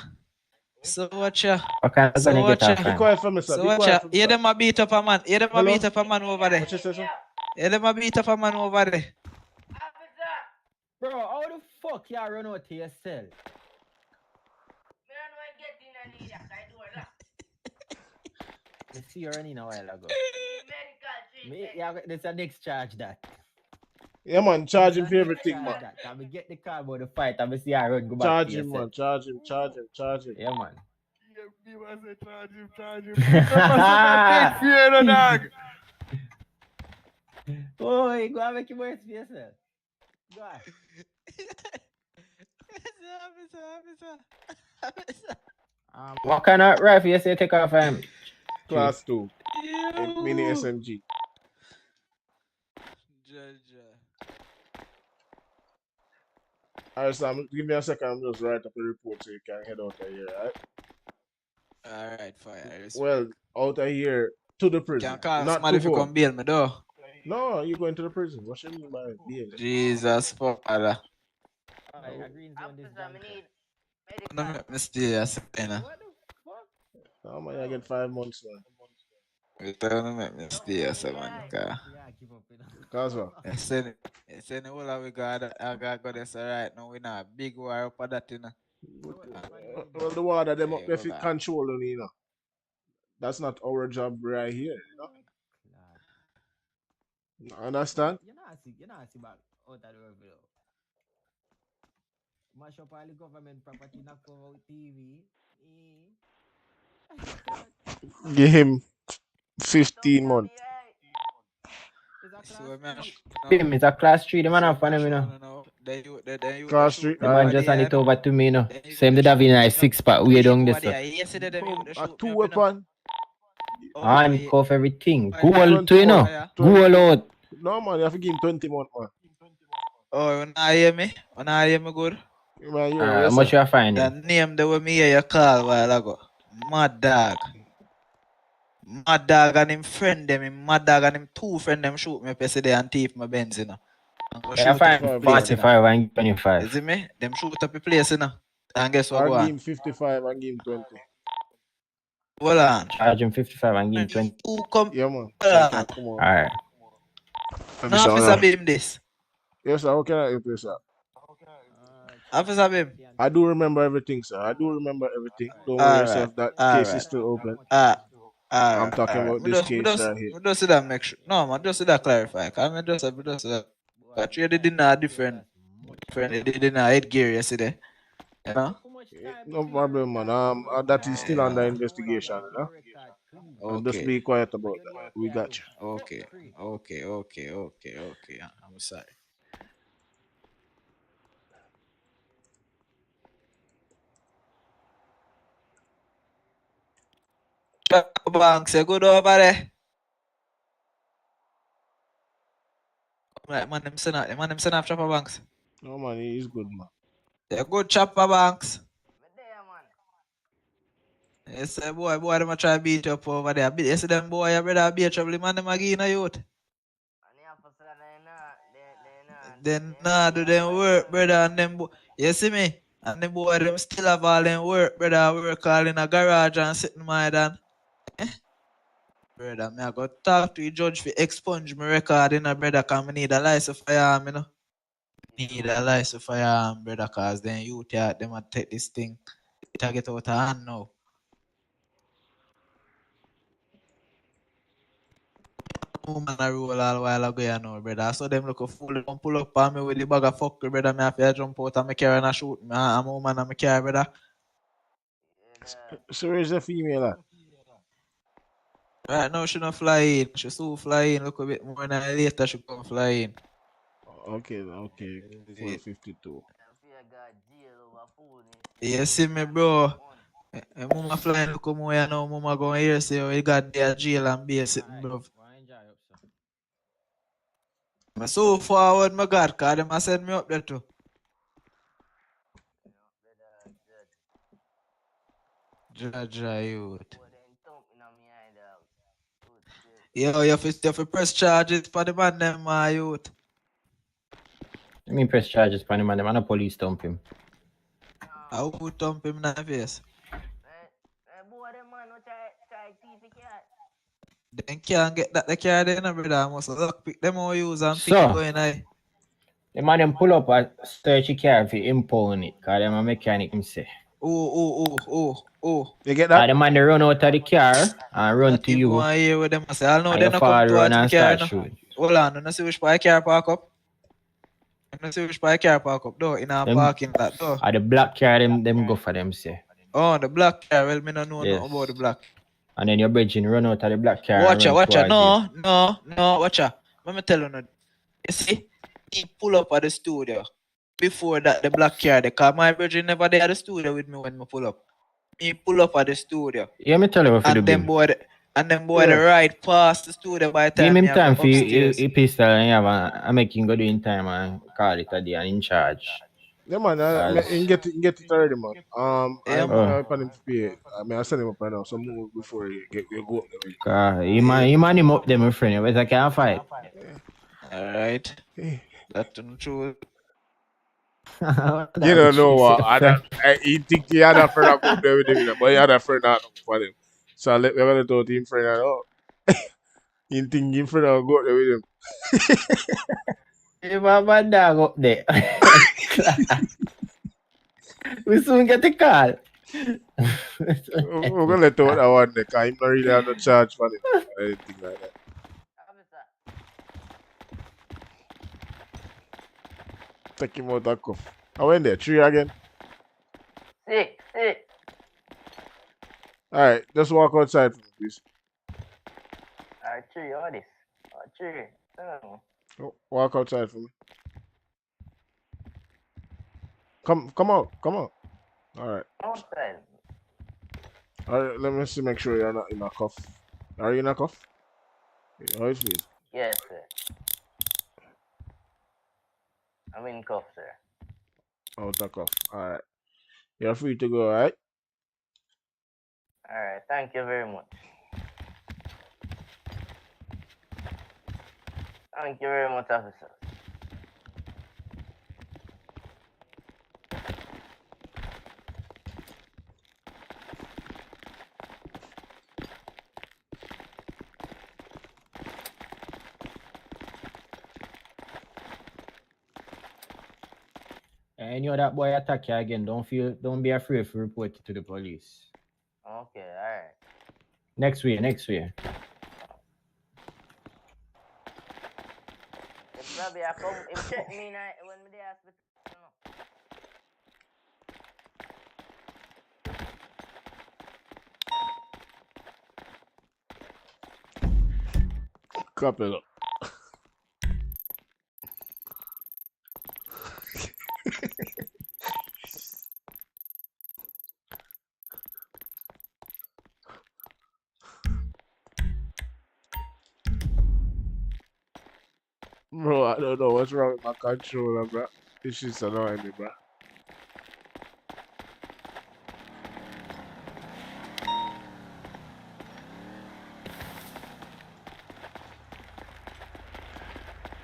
What kind of gonna get off Be him? quiet for me, sir. So Be what quiet ya? for me, Hear sir. them a beat up a man. Hear them a Hello? beat up a man over there. What you say, sir? Hear them a beat up a man over there. Bro, how the fuck you run out to your cell? I see you running a while ago. Yeah, there's a next charge that. Yeah, man, charge him for everything, man. Can we get the car about the fight and we see I run go back Charge to your him, cell? man. Charge him. Yeah, man. Charge him. Big fear, no dog. Oh, you go and make him worse for yourself. Go on. What kind of rifle you say take off him? Class 2. Mini SMG. Alright, Sam, give me a second. I'm just write up a report so you can head out of here, right? Alright, fire. Well, out of here to the prison. Can't call not somebody to if you go. come bail me, though. No, you're going to the prison. What you mean by bail? Jesus, Father. I agree on this. No, make me stay a second. No, man, I get 5 months, man. You don't make me stay a second, Cause what? I said the whole of we got this right now. We not big war up at that, you know. Well, the water them up there for controlling, you know. That's not our job right here, you know. Understand? You're not see back out of the revenue. Mash up all the government property, knock over TV. Give him 15 months. It's a class 3, the man have fun, you know. Class 3. The man just hand it over to me, you know. Same the Davin a 6-pack, we don't this. A 2 weapon. I'm off everything. Goal to, you know. Goal out. No, man, you have to give him 20 months, man. Oh, you not hear me? You not hear me good? Man, How much you find? The name that way me hear you call a while ago. Mad Dog. Mad Dog and him friend them, Mad Dog and him 2 friend them shoot me yesterday and thief my Benz, you know. I find 45 and 25. You see me? Them shoot up the place, you know. And guess what? I give him 55 and give him 20. Hold on. Charge him 55 and give him 20. Yeah, man. Come on. Alright. No, Officer Beam this. Yes, sir. How can I help you, sir? Officer Beam. I do remember everything, sir. I do remember everything. Don't worry yourself. That case is still open. I'm talking about this case right here. I just see that make sure. No, man, just see that clarify. I just see that. But they didn't have different. They didn't have headgear yesterday. You know? No problem, man. That is still under investigation, you know? Okay. Just be quiet about that. We got you. Okay. I'm sorry. Banks, you good over there? Man, them send off Chopper Banks. No, man, he's good, man. They're good Chopper Banks. Yes, boy, them a try to beat you up over there. You see them boy, your brother be a trouble, man, them a give you youth. Then nah do them work, brother, and them boy, you see me? And them boy, them still have all them work, brother, work all in a garage and sitting my dan. Brother, me I go talk to the judge for expunge my record in a brother, cause me need a license for firearm, you know. need a license for your brother, cause then you them and take this thing. It get out of hand now. Woman a roll all while ago, you know, brother. I saw them look a fool. Don't pull up on me with the bag of fuck, brother. Me have to jump out of my car and I shoot me. I'm a woman in my car, brother. So where's the female at? Right now she not fly in. She so fly in. Look a bit more and later she come fly in. Okay, 452. You see me, bro? Mama flying look more, you know. Mama going here say, oh, you got there jail and be sitting, bro. I'm so forward, my God, cause them a send me up there too. Jaja youth. Yo, you have to press charges for the man them, my youth. I mean, press charges for him and them and the police dump him. I will thump him in the face. They can't get that the car there, no, brother. I must lock pick them all use and pick So, going high. the man them pull up a search the car for impound it, cause them a mechanic him say. Oh. You get that? The man they run out of the car and run to you. I hear with them say, I know and they you not fall come run towards and the car. start No. shooting. Hold on, you know see which part car park up? You know see which part car park up though in our Them- parking lot though. The black car them go for them say. Oh, the black car. Well, me don't know Yes. nothing about the black. And then your bridging run out of the black car. Watch and out, run watch out. towards you. No, watch out. Let me tell you now. You see, he pull up at the studio. Before that, the black car, because my virgin never there at the studio with me when me pull up. He pull up at the studio. Yeah, me tell you what to do. And them boy, the ride past the studio by the Give time him me time go for upstairs. he pistol and have I make him go do in time and call it a day and in charge. Yeah, man, you get it already, man. Yeah, I'm man. planning to pay. I mean, I send him up right now. Some more before you go up there. He man him up there, my friend. But I can't fight. Alright. That's the truth. You don't know what. He think he had a friend go up there with him, but he had a friend not for him. So we're gonna do him friend out. He think him friend go up there with him. Hey, my dog up there. We soon get the call. We're gonna let out that one there, because him not really have no charge for him or anything like that. Take him out of cuff. I went there, 3 again. 6. Alright, just walk outside for me, please. Alright, 3, what is? 3. Walk outside for me. Come out. Alright. Outside. Alright, let me see, make sure you're not in a cuff. Are you in a cuff? How it feels? Yes, sir. I'm in cuff, sir. Out of cuff. Alright. You're free to go, alright? Alright, thank you very much. Thank you very much, officer. And you know that boy attack you again. Don't be afraid to report it to the police. Okay, alright. Next week. If probably I come, if check me now when me there hospital. Capello. Bro, I don't know what's wrong with my controller, bro. This shit's annoying me, bro.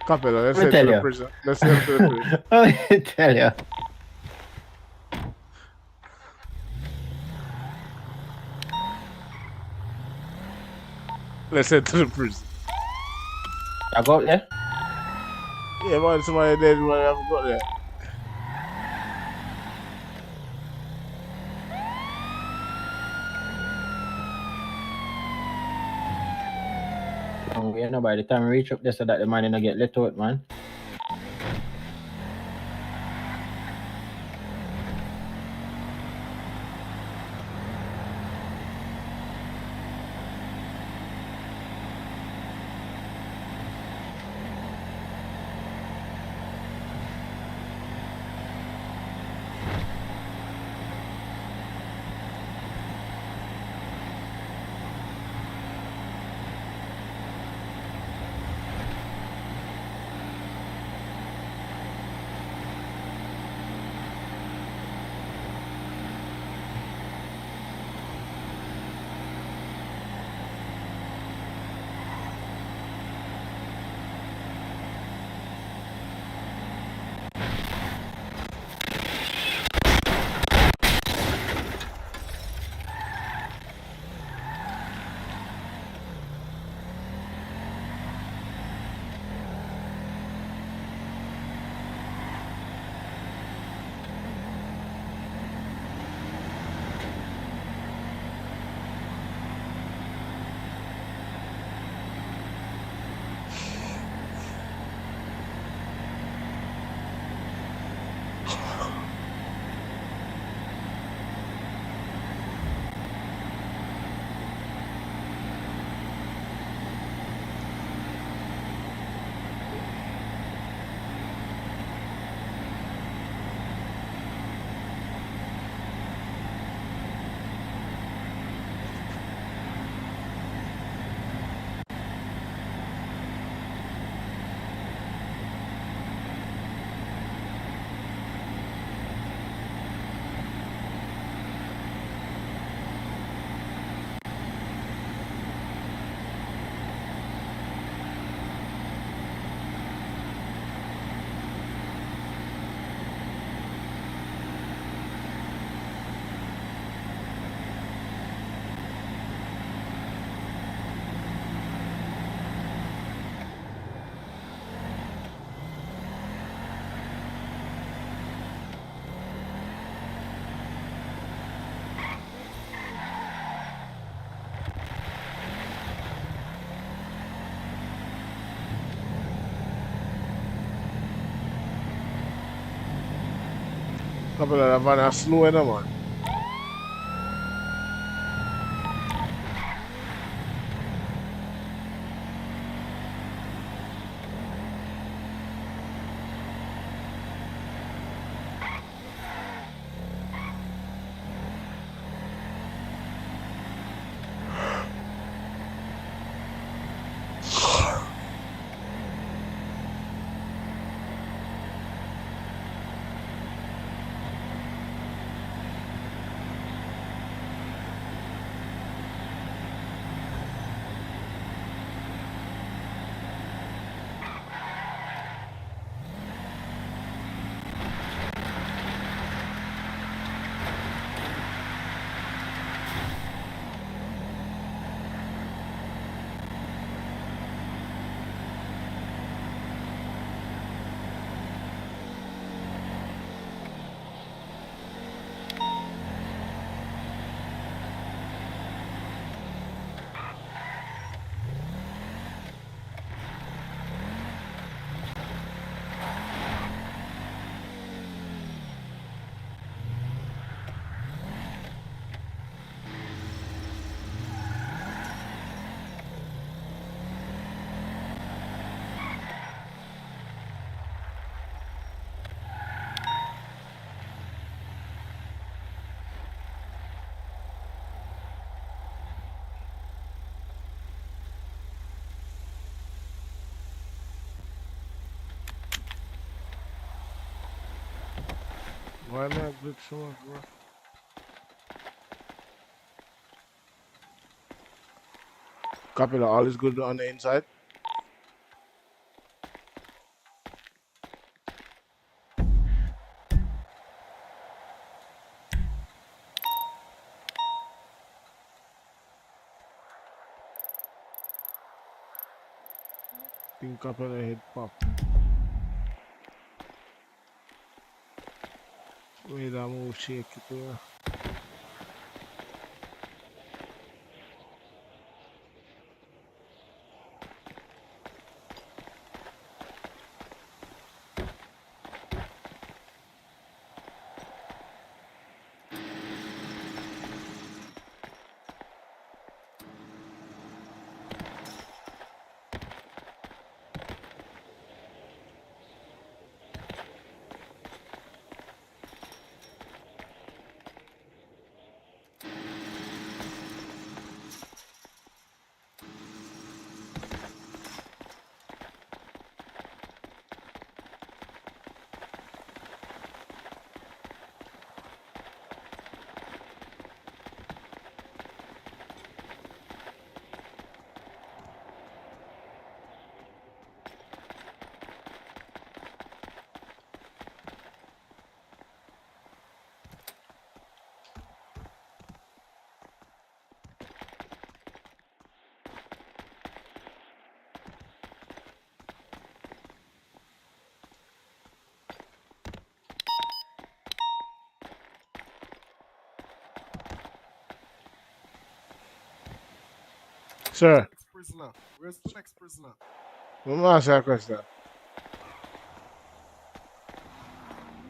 Capello, let's head to the prison. Let's head to the prison. Let me tell you. Let's head to the prison. I go up there? Yeah, man, somebody dead, man, I haven't got that. You know, by the time we reach up there, so that the man don't get let out, man. Couple of the van are slow, man. Why not glitch so much, bro? Copy that. All is good on the inside. Think copy the head pop. Wait, I move shake it to Sir. Next prisoner. Where's the next prisoner? Let me ask you a question.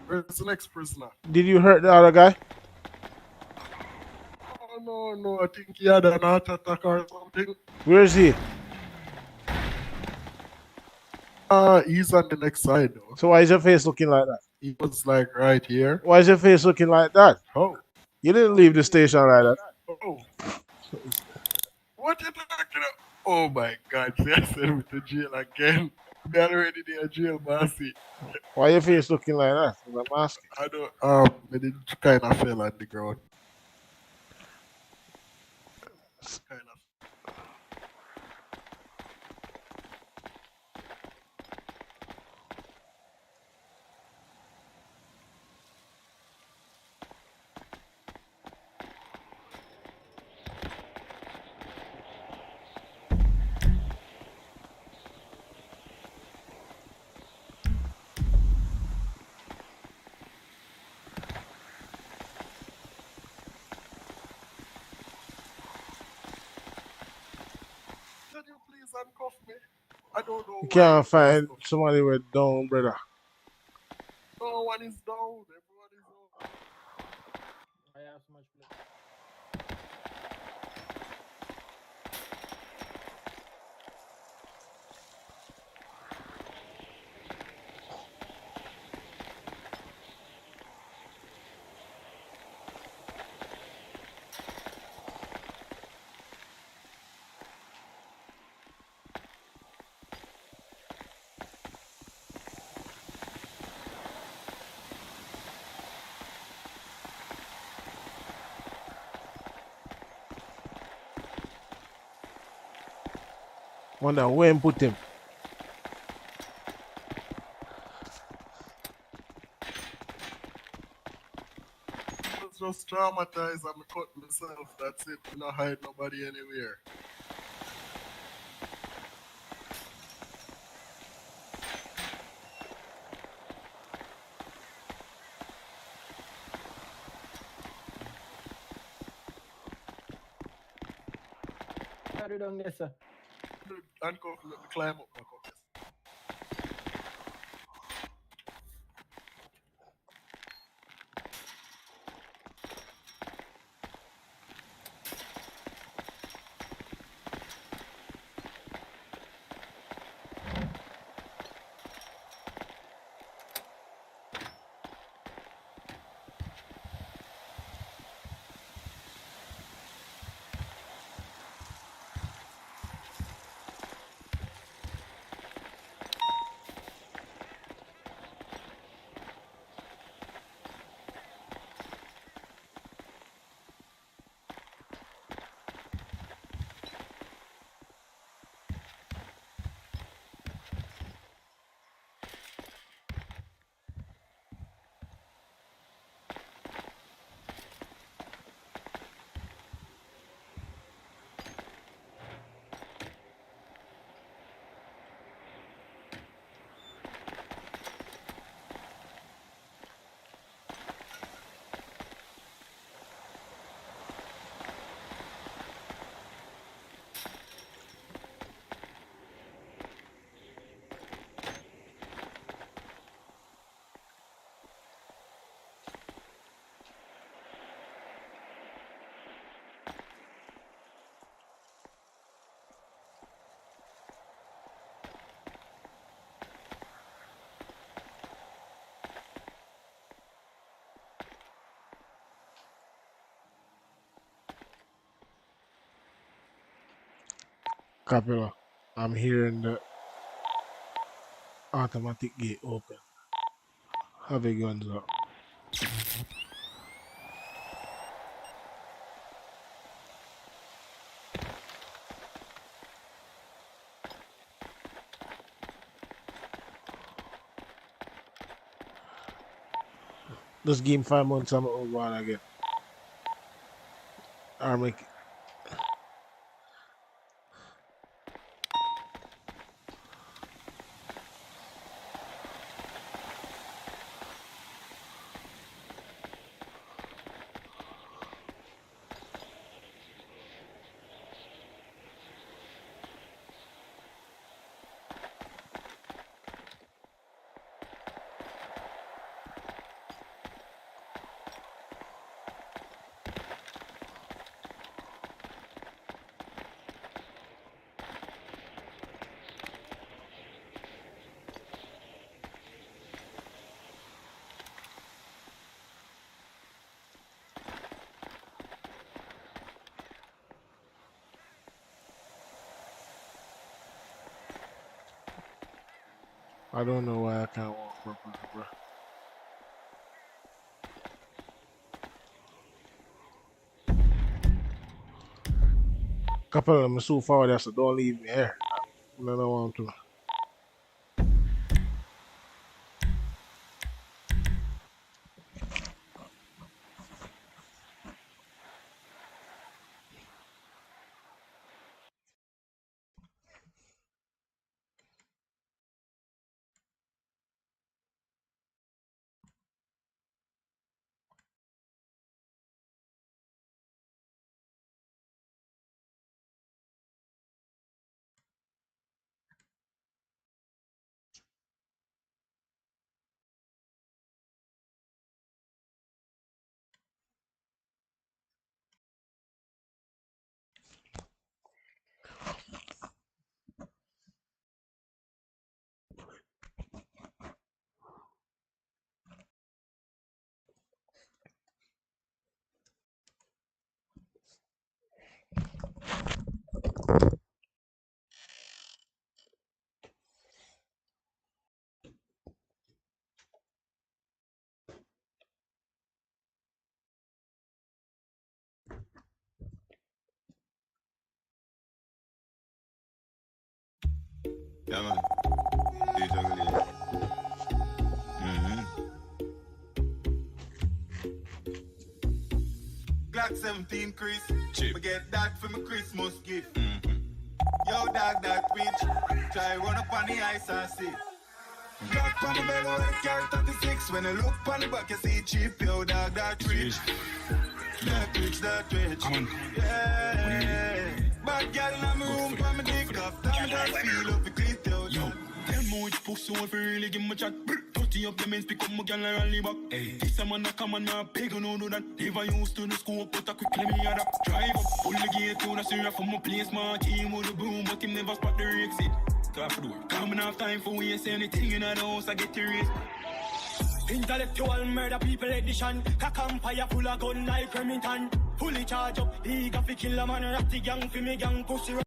Where's the next prisoner? Did you hurt the other guy? Oh no, I think he had an heart attack or something. Where is he? He's on the next side though. So why is your face looking like that? He was like right here. Why is your face looking like that? Oh. You didn't leave the station like that. Oh. What you talking about? Oh my God, see, I sent me to jail again. Me already in jail, bossy. Why your face looking like that? I'm asking. I don't, I did kind of fell on the ground. Kind of. Can you please handcuff me? I don't know You why. can't find somebody with down, brother. No one is down. Everyone is down. I have so much blood. Wonder where him put him. I was just traumatized and I cut myself. That's it. I don't hide nobody anywhere. Carry down there, sir. Handcuff, let me climb up. Handcuff. Capella, I'm hearing the automatic gate open. Have your guns up. This game 5 months I'm over on again. I'll make it. I don't know why I can't walk properly, bro. Capella, I'm so far there, so don't leave me here. I don't want to. Yeah, man. Glock 17 Chris. Cheap. Get that for my Christmas gift. Yo, dog, that bitch. Try run up on the ice and see. Glock on the belly when I carry 36. When I look on the back, you see cheap. Yo, dog, that rich. That rich, that rich. Yeah. Bad girl in my room, for my dick off. Time that feel up, it cleat out. Yo, them much pussy if you really give me chat. 30 up the men, pick up my girl and rally back. This a man that come on, now big, no do that. Never used to the scope, but I quickly me adapt. Drive up, pull the gate to the syrup from my place, man. Team with the broom, but him never spot the exit. Clap the door. Coming off time for waste anything in the house, I get the race. Intellectual murder people edition. Cock empire full of gun like Remington. Fully charge up, eager fi kill a man. Ratty gang fi me gang pussy.